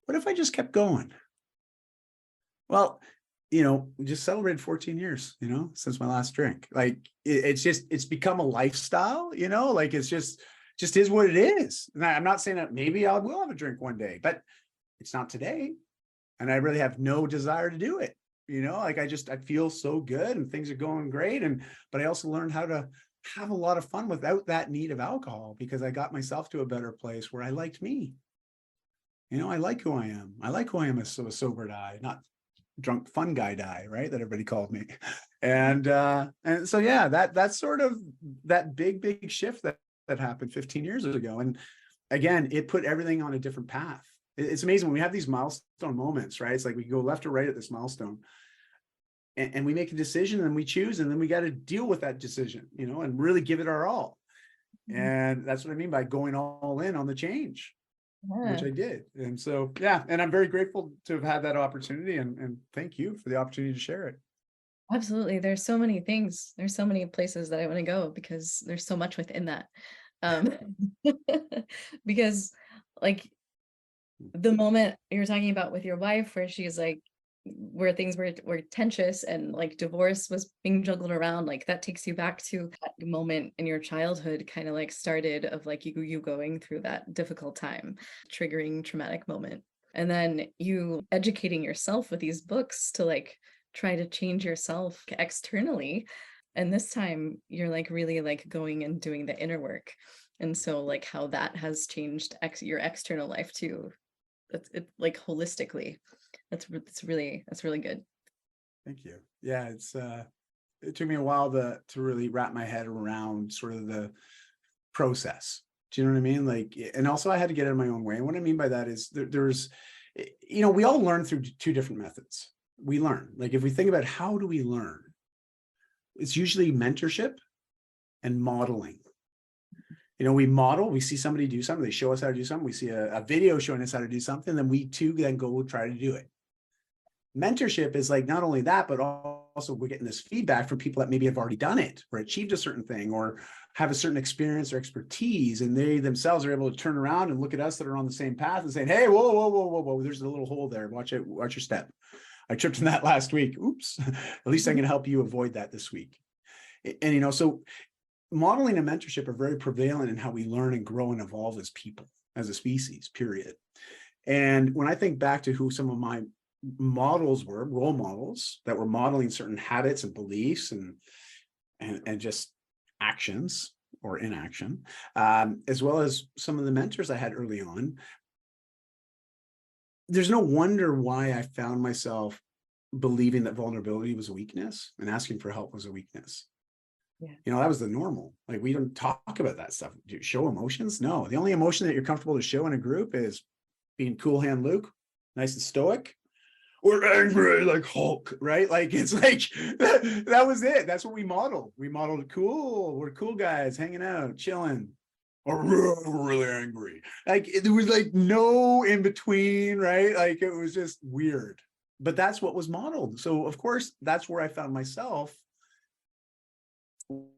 What if I just kept going? Well, we just celebrated 14 years, since my last drink. Like it's become a lifestyle, like it's just is what it is. And I'm not saying that maybe I will have a drink one day, but it's not today. And I really have no desire to do it. Like I feel so good and things are going great. But I also learned how to have a lot of fun without that need of alcohol, because I got myself to a better place where I liked me. I like who I am. I like who I am as a sober Dai, not drunk fun guy Dai, right? That everybody called me. And so, yeah, that's sort of that big shift that happened 15 years ago. And again, it put everything on a different path. It's amazing when we have these milestone moments, right? It's like we go left or right at this milestone and we make a decision and we choose, and then we got to deal with that decision, and really give it our all. And that's what I mean by going all in on the change. Yeah. Which I did. And so, yeah, and I'm very grateful to have had that opportunity, and thank you for the opportunity to share it. Absolutely. There's so many things. There's so many places that I want to go because there's so much within that. Because like the moment you're talking about with your wife, where she's like, where things were contentious and like divorce was being juggled around, like that takes you back to that moment in your childhood, kind of like started of like you going through that difficult time, triggering traumatic moment, and then you educating yourself with these books to like try to change yourself externally. And this time you're like really like going and doing the inner work. And so like how that has changed your external life too. It's like holistically. That's really good. Thank you. Yeah, it took me a while to really wrap my head around sort of the process. Do you know what I mean? Like, and also I had to get out of my own way. And what I mean by that is there's, we all learn through two different methods. We learn, like, if we think about how do we learn, it's usually mentorship and modeling. We model, we see somebody do something, they show us how to do something, we see a video showing us how to do something, then we too then go try to do it. Mentorship is like not only that, but also we're getting this feedback from people that maybe have already done it or achieved a certain thing or have a certain experience or expertise, and they themselves are able to turn around and look at us that are on the same path and saying, hey, whoa, whoa, whoa, whoa, whoa, there's a little hole there. Watch it, watch your step. I tripped in that last week. Oops. At least I can help you avoid that this week. And so modeling and mentorship are very prevalent in how we learn and grow and evolve as people, as a species, period. And when I think back to who some of my models were, role models that were modeling certain habits and beliefs and just actions or inaction, as well as some of the mentors I had early on, there's no wonder why I found myself believing that vulnerability was a weakness and asking for help was a weakness. Yeah. That was the normal. Like, we don't talk about that stuff. Do you show emotions? No. The only emotion that you're comfortable to show in a group is being cool hand Luke, nice and stoic, or angry like Hulk, right? Like, it's like that was it. That's what we modeled. We modeled cool. We're cool guys hanging out, chilling, or really angry. Like, there was like no in between, right? Like, it was just weird. But that's what was modeled. So of course, that's where I found myself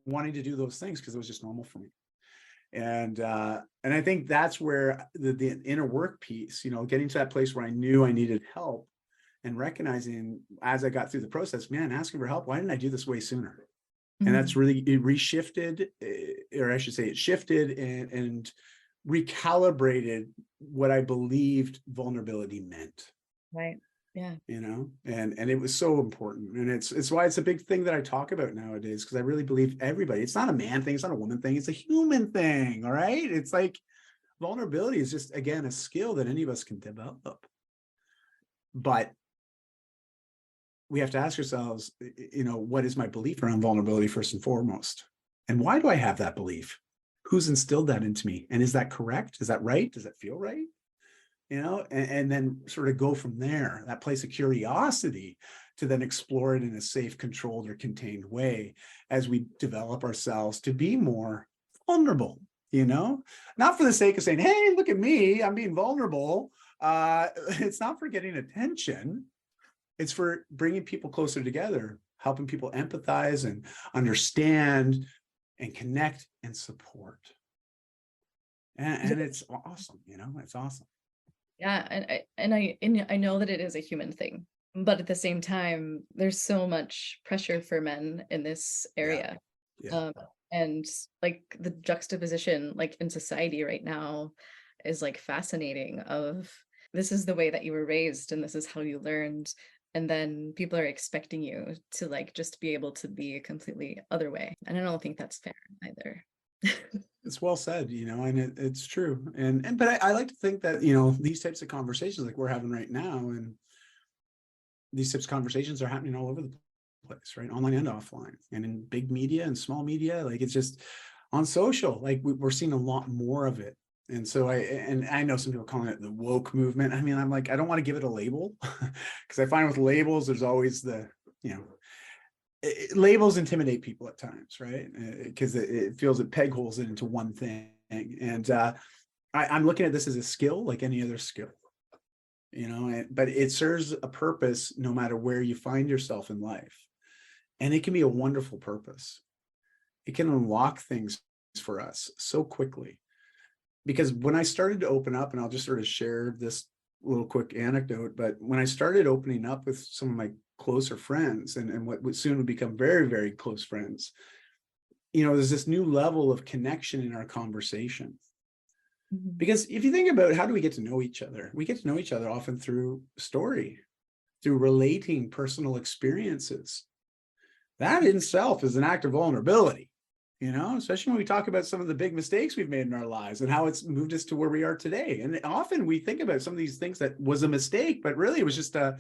wanting to do those things because it was just normal for me. And I think that's where the inner work piece, getting to that place where I knew I needed help and recognizing as I got through the process, man, asking for help, why didn't I do this way sooner? Mm-hmm. And that's really, it reshifted, or I should say it shifted and recalibrated what I believed vulnerability meant. Right. Yeah. And it was so important. And it's why it's a big thing that I talk about nowadays, because I really believe everybody, it's not a man thing, it's not a woman thing, it's a human thing. All right. It's like vulnerability is just, again, a skill that any of us can develop. But we have to ask ourselves, what is my belief around vulnerability first and foremost? And why do I have that belief? Who's instilled that into me? And is that correct? Is that right? Does that feel right? And then sort of go from there, that place of curiosity, to then explore it in a safe, controlled, or contained way as we develop ourselves to be more vulnerable, not for the sake of saying, hey, look at me, I'm being vulnerable. It's not for getting attention. It's for bringing people closer together, helping people empathize and understand and connect and support. And it's awesome, it's awesome. Yeah, and I know that it is a human thing, but at the same time, there's so much pressure for men in this area. Yeah. And like the juxtaposition, like in society right now, is like fascinating. Of this is the way that you were raised, and this is how you learned, and then people are expecting you to like just be able to be a completely other way, and I don't think that's fair either. It's well said, and it's true. But I like to think that, these types of conversations like we're having right now, and these types of conversations are happening all over the place, right? Online and offline, and in big media and small media. Like, it's just on social, like we're seeing a lot more of it. And so I know some people calling it the woke movement. I mean, I'm like, I don't want to give it a label because I find with labels, there's always the, labels intimidate people at times, right? Because it feels it peg holes it into one thing. And I'm looking at this as a skill, like any other skill, but it serves a purpose no matter where you find yourself in life. And it can be a wonderful purpose. It can unlock things for us so quickly. Because when I started to open up, and I'll just sort of share this little quick anecdote, but when I started opening up with some of my closer friends and what would soon become very, very close friends, there's this new level of connection in our conversation. Mm-hmm. Because if you think about how do we get to know each other? We get to know each other often through story, through relating personal experiences. That in itself is an act of vulnerability, especially when we talk about some of the big mistakes we've made in our lives and how it's moved us to where we are today. And often we think about some of these things that was a mistake, but really it was just a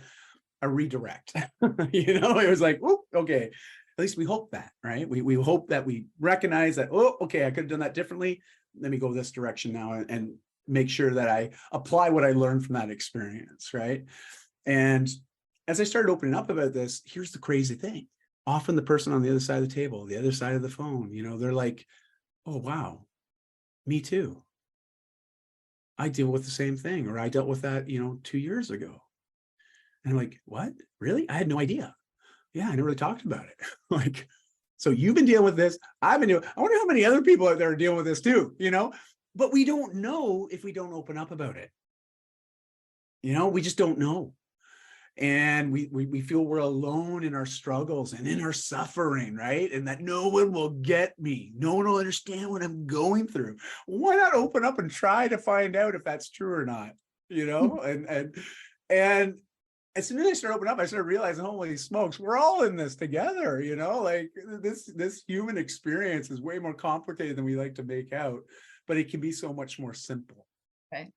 a redirect. It was like, oh, okay. At least we hope that, right? We hope that we recognize that, oh, okay, I could have done that differently. Let me go this direction now and make sure that I apply what I learned from that experience, right? And as I started opening up about this, here's the crazy thing. Often the person on the other side of the table, the other side of the phone, they're like, oh, wow, me too. I deal with the same thing, or I dealt with that, 2 years ago. And I'm like, what? Really? I had no idea. Yeah, I never really talked about it. Like, so you've been dealing with this. I've been doing, I wonder how many other people out there are dealing with this too, but we don't know if we don't open up about it. We just don't know. And we feel we're alone in our struggles and in our suffering, right? And that no one will get me. No one will understand what I'm going through. Why not open up and try to find out if that's true or not? And as soon as I started opening up, I started realizing, holy smokes, we're all in this together, like this human experience is way more complicated than we like to make out, but it can be so much more simple. Right.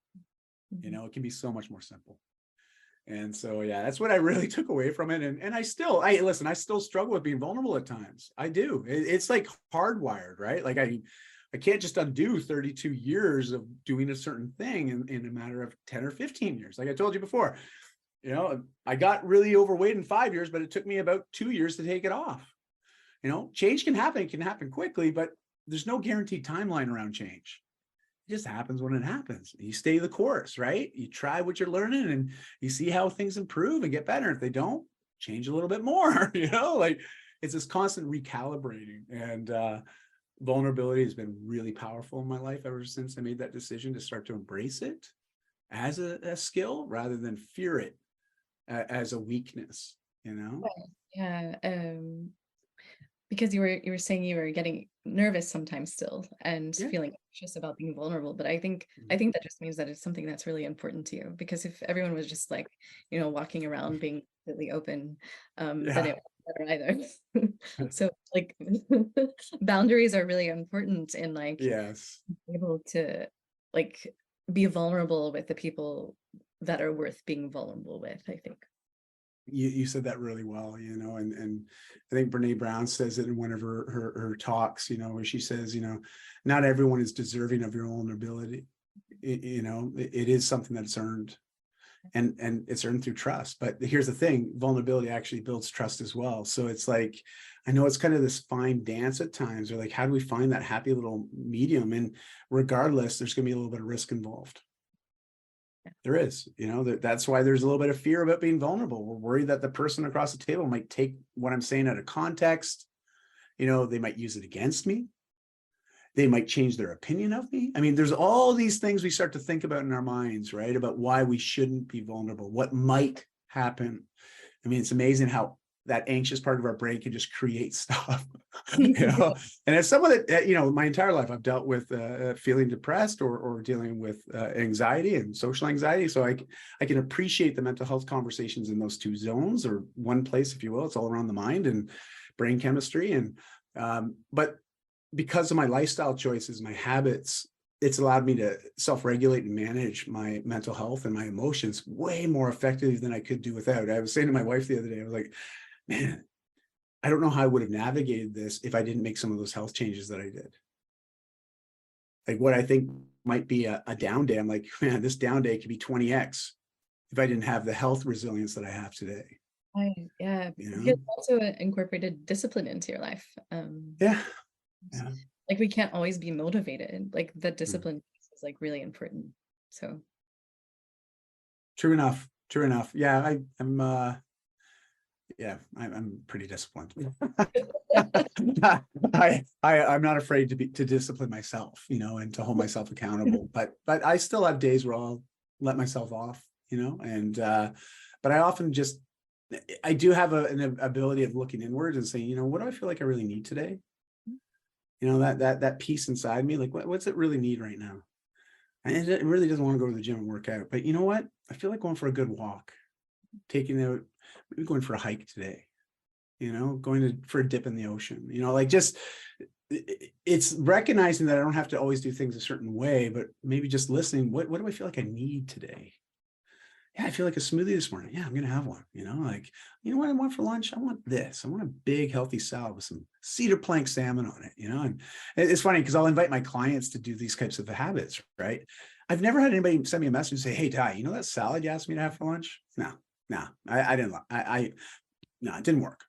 It can be so much more simple. And so, yeah, that's what I really took away from it. And I still struggle with being vulnerable at times. I do. It's like hardwired, right? Like I can't just undo 32 years of doing a certain thing in a matter of 10 or 15 years. Like I told you before, I got really overweight in 5 years, but it took me about 2 years to take it off. Change can happen. It can happen quickly, but there's no guaranteed timeline around change. It just happens when it happens. You stay the course, right? You try what you're learning and you see how things improve and get better. If they don't, change a little bit more, like it's this constant recalibrating. And vulnerability has been really powerful in my life ever since I made that decision to start to embrace it as a skill rather than fear it as a weakness, Yeah. Because you were saying you were getting nervous sometimes still and feeling anxious about being vulnerable, but I think that just means that it's something that's really important to you, because if everyone was just like walking around being completely open, then it wouldn't matter either. So like boundaries are really important in like being able to like be vulnerable with the people that are worth being vulnerable with, I think. You said that really well, and I think Brene Brown says it in one of her talks, where she says, not everyone is deserving of your vulnerability. It is something that's earned, and it's earned through trust. But here's the thing, vulnerability actually builds trust as well. So it's like, I know it's kind of this fine dance at times, or like, how do we find that happy little medium? And regardless, there's going to be a little bit of risk involved. There is, that's why there's a little bit of fear about being vulnerable. We're worried that the person across the table might take what I'm saying out of context. They might use it against me. They might change their opinion of me. I mean, there's all these things we start to think about in our minds, right? About why we shouldn't be vulnerable, what might happen. I mean, it's amazing how that anxious part of our brain can just create stuff, And as someone that, my entire life, I've dealt with feeling depressed or dealing with anxiety and social anxiety. So I can appreciate the mental health conversations in those two zones, or one place, if you will. It's all around the mind and brain chemistry. And but because of my lifestyle choices, my habits, it's allowed me to self-regulate and manage my mental health and my emotions way more effectively than I could do without. I was saying to my wife the other day, I was like, man, I don't know how I would have navigated this if I didn't make some of those health changes that I did. Like what I think might be a down day, I'm like, man, this down day could be 20x if I didn't have the health resilience that I have today. Right. Yeah. You also incorporated discipline into your life. Yeah. Like we can't always be motivated. Like the discipline is like really important. So. True enough. Yeah, I'm pretty disciplined. I'm not afraid to discipline myself, and to hold myself accountable. But I still have days where I'll let myself off, and but I often I do have an ability of looking inward and saying, what do I feel like I really need today? That peace inside me, like what's it really need right now? And it really doesn't want to go to the gym and work out, but you know what? I feel like going for a good walk, maybe going for a hike today, going for a dip in the ocean, it's recognizing that I don't have to always do things a certain way, but maybe just listening. What do I feel like I need today? Yeah, I feel like a smoothie this morning. Yeah, I'm gonna have one. Like, you know what I want for lunch? I want this. I want a big healthy salad with some cedar plank salmon on it. And it's funny because I'll invite my clients to do these types of habits, right? I've never had anybody send me a message and say, "Hey, Dai, you know that salad you asked me to have for lunch?" No, I didn't. No, it didn't work.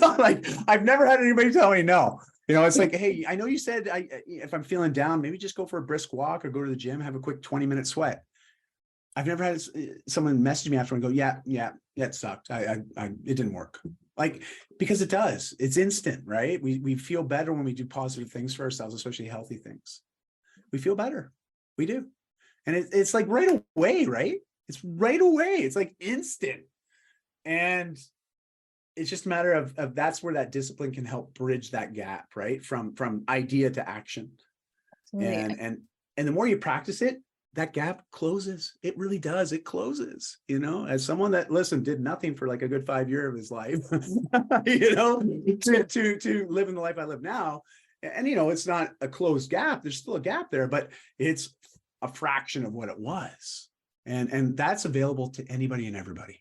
Like I've never had anybody tell me no. It's like, hey, I know you said if I'm feeling down, maybe just go for a brisk walk or go to the gym, have a quick 20-minute sweat. I've never had someone message me after and go, yeah, it sucked. It didn't work. Like, because it does. It's instant, right? We feel better when we do positive things for ourselves, especially healthy things. We feel better. We do. And it's like right away, right? It's right away. It's like instant. And it's just a matter of that's where that discipline can help bridge that gap, right? From idea to action. Absolutely. And the more you practice it, that gap closes. It really does. It closes, as someone that did nothing for like a good 5 years of his life, to live in the life I live now. And, it's not a closed gap. There's still a gap there, but it's a fraction of what it was. And that's available to anybody and everybody.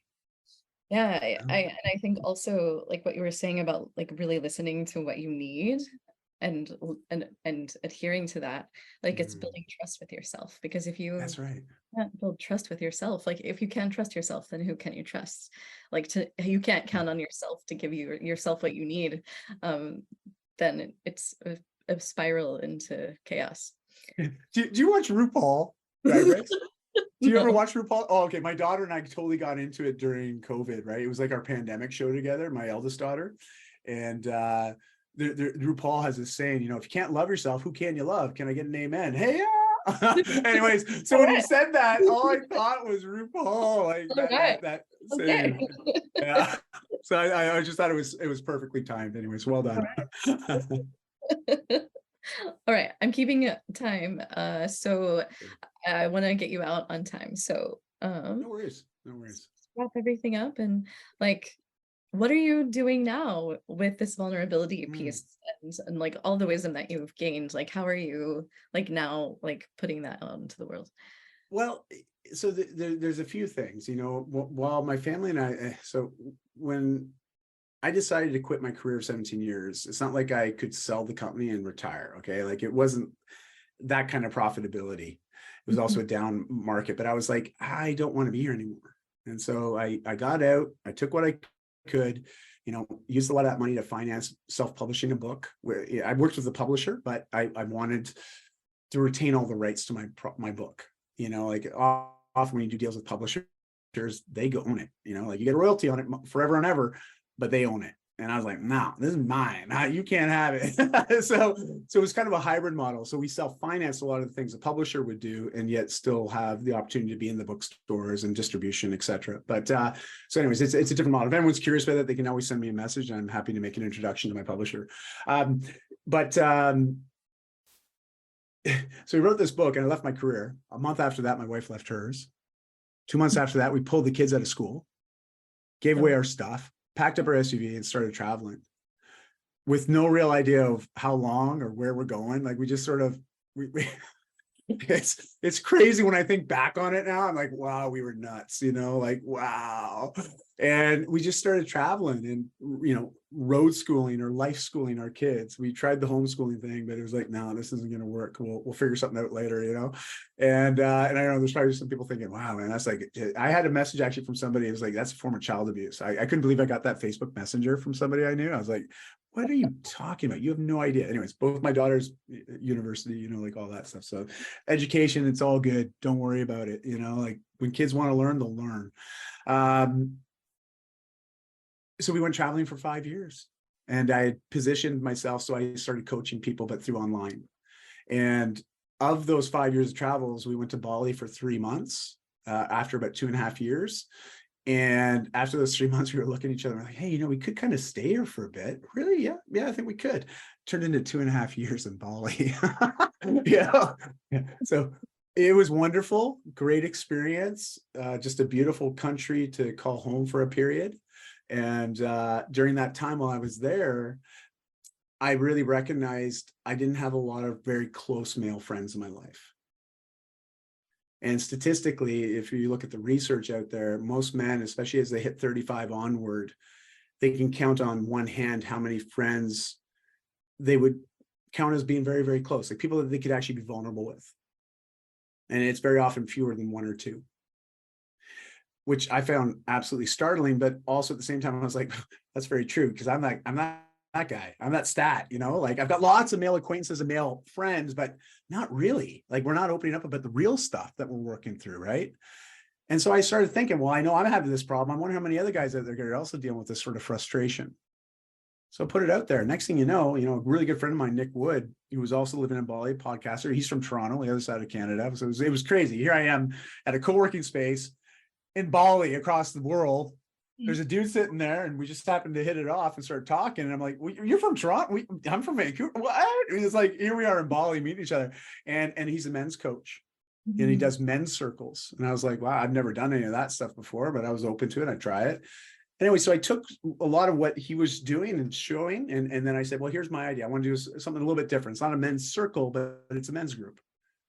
Yeah, I think also like what you were saying about like really listening to what you need and adhering to that, like it's building trust with yourself. Because if you That's right. can't build trust with yourself, like if you can't trust yourself, then who can you trust? Like you can't count on yourself to give yourself what you need. Then it's a spiral into chaos. Do you watch RuPaul? Right? Do you ever No. watch RuPaul? Oh, okay. My daughter and I totally got into it during COVID, right? It was like our pandemic show together, my eldest daughter. And RuPaul has this saying, if you can't love yourself, who can you love? Can I get an amen? Hey, yeah. Anyways, so when he said that, all I thought was RuPaul, like that saying. Okay. Yeah. So I just thought it was perfectly timed. Anyways, well done. All right, I'm keeping time. So I want to get you out on time. So No worries. wrap everything up and like what are you doing now with this vulnerability piece and like all the wisdom that you've gained? Like how are you like now like putting that out into the world? Well, so there's a few things, while my family and I, so when I decided to quit my career of 17 years, it's not like I could sell the company and retire. Okay. Like it wasn't that kind of profitability. It was also a down market, but I was like, I don't want to be here anymore. And so I got out, I took what I could, used a lot of that money to finance self-publishing a book where I worked with a publisher, but I wanted to retain all the rights to my book. Like often when you do deals with publishers, they go own it, like you get a royalty on it forever and ever, but they own it. And I was like, no, this is mine. You can't have it. So it was kind of a hybrid model. So we self-financed a lot of the things the publisher would do, and yet still have the opportunity to be in the bookstores and distribution, et cetera. But so anyways, it's a different model. If anyone's curious about it, they can always send me a message. And I'm happy to make an introduction to my publisher. So we wrote this book and I left my career. A month after that, my wife left hers. 2 months after that, we pulled the kids out of school, gave away our stuff, packed up our SUV and started traveling with no real idea of how long or where we're going. Like we just sort of, it's crazy when I think back on it now. I'm like, wow, we were nuts, like, wow. And we just started traveling and, road schooling or life schooling our kids. We tried the homeschooling thing, but it was like, no, this isn't going to work. We'll figure something out later, And I know there's probably some people thinking, wow, man, that's like, I had a message actually from somebody. It was like, that's a form of child abuse. I couldn't believe I got that Facebook Messenger from somebody I knew. I was like, what are you talking about? You have no idea. Anyways, both my daughters, university, like all that stuff. So education, it's all good. Don't worry about it. Like when kids want to learn, they'll learn. So we went traveling for 5 years and I positioned myself. So I started coaching people, but through online. And of those 5 years of travels, we went to Bali for 3 months after about 2.5 years. And after those 3 months, we were looking at each other like, hey, we could kind of stay here for a bit. Really? Yeah, I think we could. Turned into 2.5 years in Bali. Yeah. So it was wonderful, great experience, just a beautiful country to call home for a period. And during that time while I was there, I really recognized I didn't have a lot of very close male friends in my life. And statistically, if you look at the research out there, most men, especially as they hit 35 onward, they can count on one hand how many friends they would count as being very, very close, like people that they could actually be vulnerable with. And it's very often fewer than one or two, which I found absolutely startling. But also at the same time, I was like, that's very true, because I'm not that guy. I'm that stat, like I've got lots of male acquaintances and male friends, but not really. Like, we're not opening up about the real stuff that we're working through, right? And so I started thinking, well, I know I'm having this problem. I wonder how many other guys out there are also dealing with this sort of frustration. So I put it out there. Next thing you know, a really good friend of mine, Nick Wood, who was also living in Bali, podcaster. He's from Toronto, the other side of Canada. So it was crazy. Here I am at a co-working space in Bali across the world. There's a dude sitting there, and we just happened to hit it off and start talking. And I'm like, well, "You're from Toronto? I'm from Vancouver." What? It's like, here we are in Bali meeting each other. And he's a men's coach, and he does men's circles. And I was like, wow, I've never done any of that stuff before, but I was open to it. I try it. Anyway, so I took a lot of what he was doing and showing, and then I said, well, here's my idea. I want to do something a little bit different. It's not a men's circle, but it's a men's group.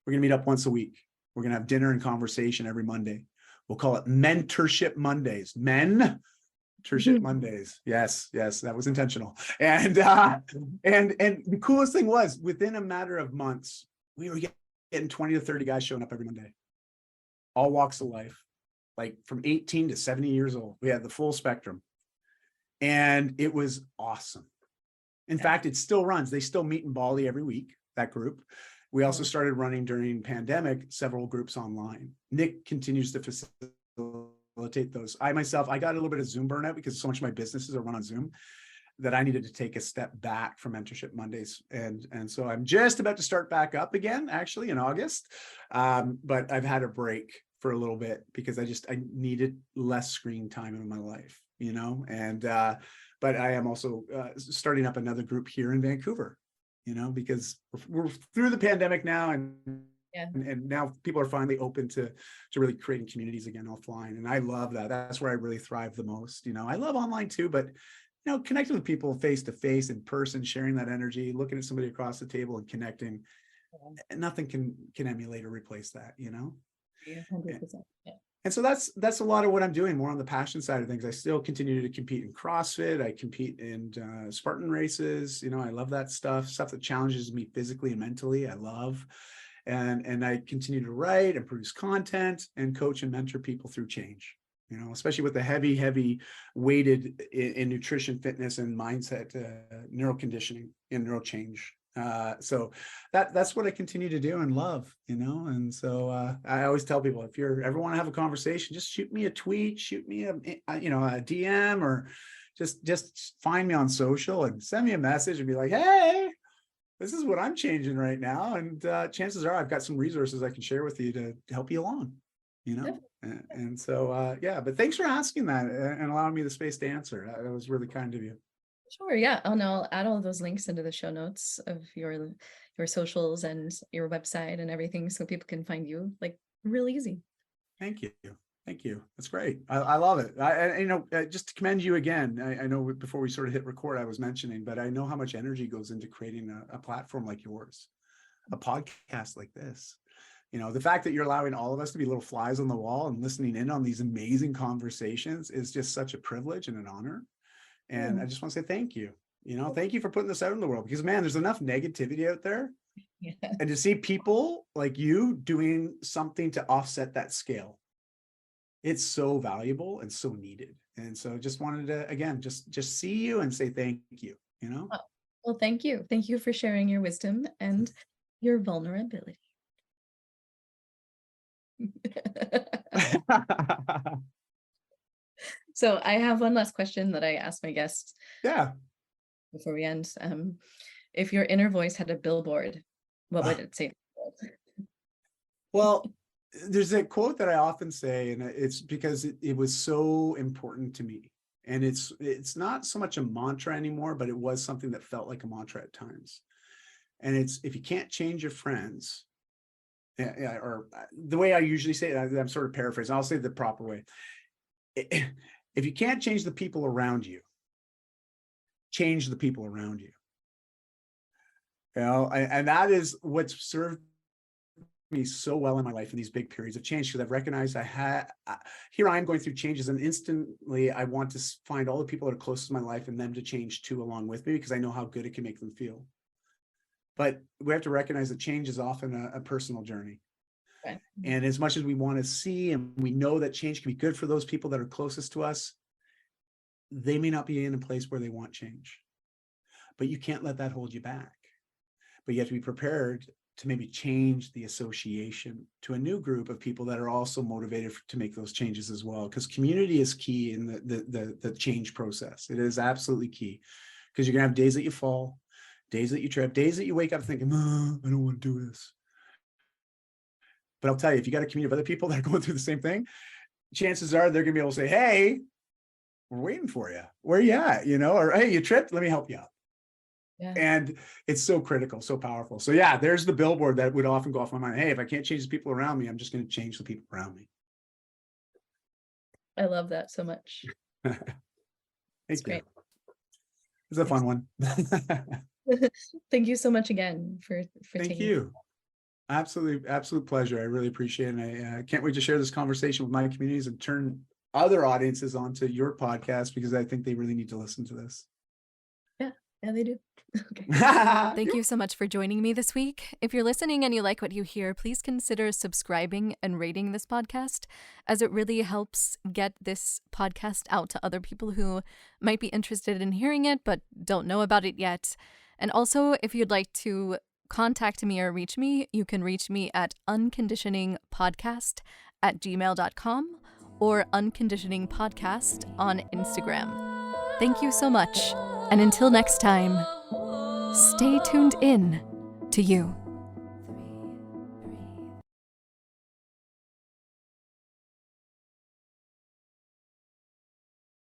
We're going to meet up once a week. We're going to have dinner and conversation every Monday. We'll call it Mentorship Mondays. Mentorship Mondays. Yes, that was intentional. And the coolest thing was, within a matter of months, we were getting 20 to 30 guys showing up every Monday, all walks of life, like from 18 to 70 years old. We had the full spectrum, and it was awesome. In fact, it still runs. They still meet in Bali every week, that group. We also started running during pandemic several groups online. Nick continues to facilitate those. I got a little bit of Zoom burnout because so much of my businesses are run on Zoom that I needed to take a step back from Mentorship Mondays. And so I'm just about to start back up again, actually in August. But I've had a break for a little bit because I needed less screen time in my life, and but I am also starting up another group here in Vancouver, because we're through the pandemic now, and now people are finally open to really creating communities again offline. And I love that. That's where I really thrive the most. I love online too, but connecting with people face to face, in person, sharing that energy, looking at somebody across the table and connecting, nothing can emulate or replace that, 100%. Yeah. And so that's a lot of what I'm doing, more on the passion side of things. I still continue to compete in CrossFit. I compete in Spartan races. I love that stuff that challenges me physically and mentally. I love, and I continue to write and produce content and coach and mentor people through change. Especially with the heavy weighted in nutrition, fitness, and mindset, neuroconditioning and neuro change. So that's what I continue to do and love, and so I always tell people, if you ever want to have a conversation, just shoot me a tweet, shoot me a DM, or just find me on social and send me a message and be like, hey, this is what I'm changing right now. And chances are I've got some resources I can share with you to help you along, and so, but thanks for asking that and allowing me the space to answer. That was really kind of you. Sure. Yeah. And I'll add all those links into the show notes of your socials and your website and everything, so people can find you like real easy. Thank you. That's great. I love it. Just to commend you again. I know before we sort of hit record, I was mentioning, but I know how much energy goes into creating a platform like yours, a podcast like this. The fact that you're allowing all of us to be little flies on the wall and listening in on these amazing conversations is just such a privilege and an honor. And I just want to say thank you. Thank you for putting this out in the world, because, man, there's enough negativity out there. Yeah. And to see people like you doing something to offset that scale, it's so valuable and so needed. And so just wanted to, again, just see you and say thank you, Oh, well, thank you. Thank you for sharing your wisdom and your vulnerability. So I have one last question that I ask my guests. Yeah. Before we end, if your inner voice had a billboard, what would it say? Well, there's a quote that I often say, and it's because it was so important to me. And it's not so much a mantra anymore, but it was something that felt like a mantra at times. And it's, if you can't change your friends, or the way I usually say it, I'm sort of paraphrasing. I'll say it the proper way. If you can't change the people around you, change the people around you. And that is what's served me so well in my life in these big periods of change, because I've recognized here I am going through changes, and instantly I want to find all the people that are closest to my life and them to change too along with me, because I know how good it can make them feel. But we have to recognize that change is often a personal journey. Right. And as much as we want to see, and we know that change can be good for those people that are closest to us, they may not be in a place where they want change. But you can't let that hold you back. But you have to be prepared to maybe change the association to a new group of people that are also motivated to make those changes as well. Because community is key in the change process. It is absolutely key, because you're gonna have days that you fall, days that you trip, days that you wake up thinking, I don't want to do this. But I'll tell you, if you got a community of other people that are going through the same thing, chances are they're gonna be able to say, hey, we're waiting for you. Where you at? Or hey, you tripped, let me help you out. Yeah. And it's so critical, so powerful. So yeah, there's the billboard that would often go off my mind. Hey, if I can't change the people around me, I'm just going to change the people around me. I love that so much. Thank you. Great. It's a fun one. Thank you so much again for Thank taking you. Absolute pleasure. I really appreciate it. And I can't wait to share this conversation with my communities and turn other audiences onto your podcast, because I think they really need to listen to this. Yeah, they do. Okay. Thank you so much for joining me this week. If you're listening and you like what you hear, please consider subscribing and rating this podcast, as it really helps get this podcast out to other people who might be interested in hearing it but don't know about it yet. And also, if you'd like to contact me or reach me, you can reach me at unconditioningpodcast@gmail.com or unconditioningpodcast on Instagram. Thank you so much. And until next time, stay tuned in to you.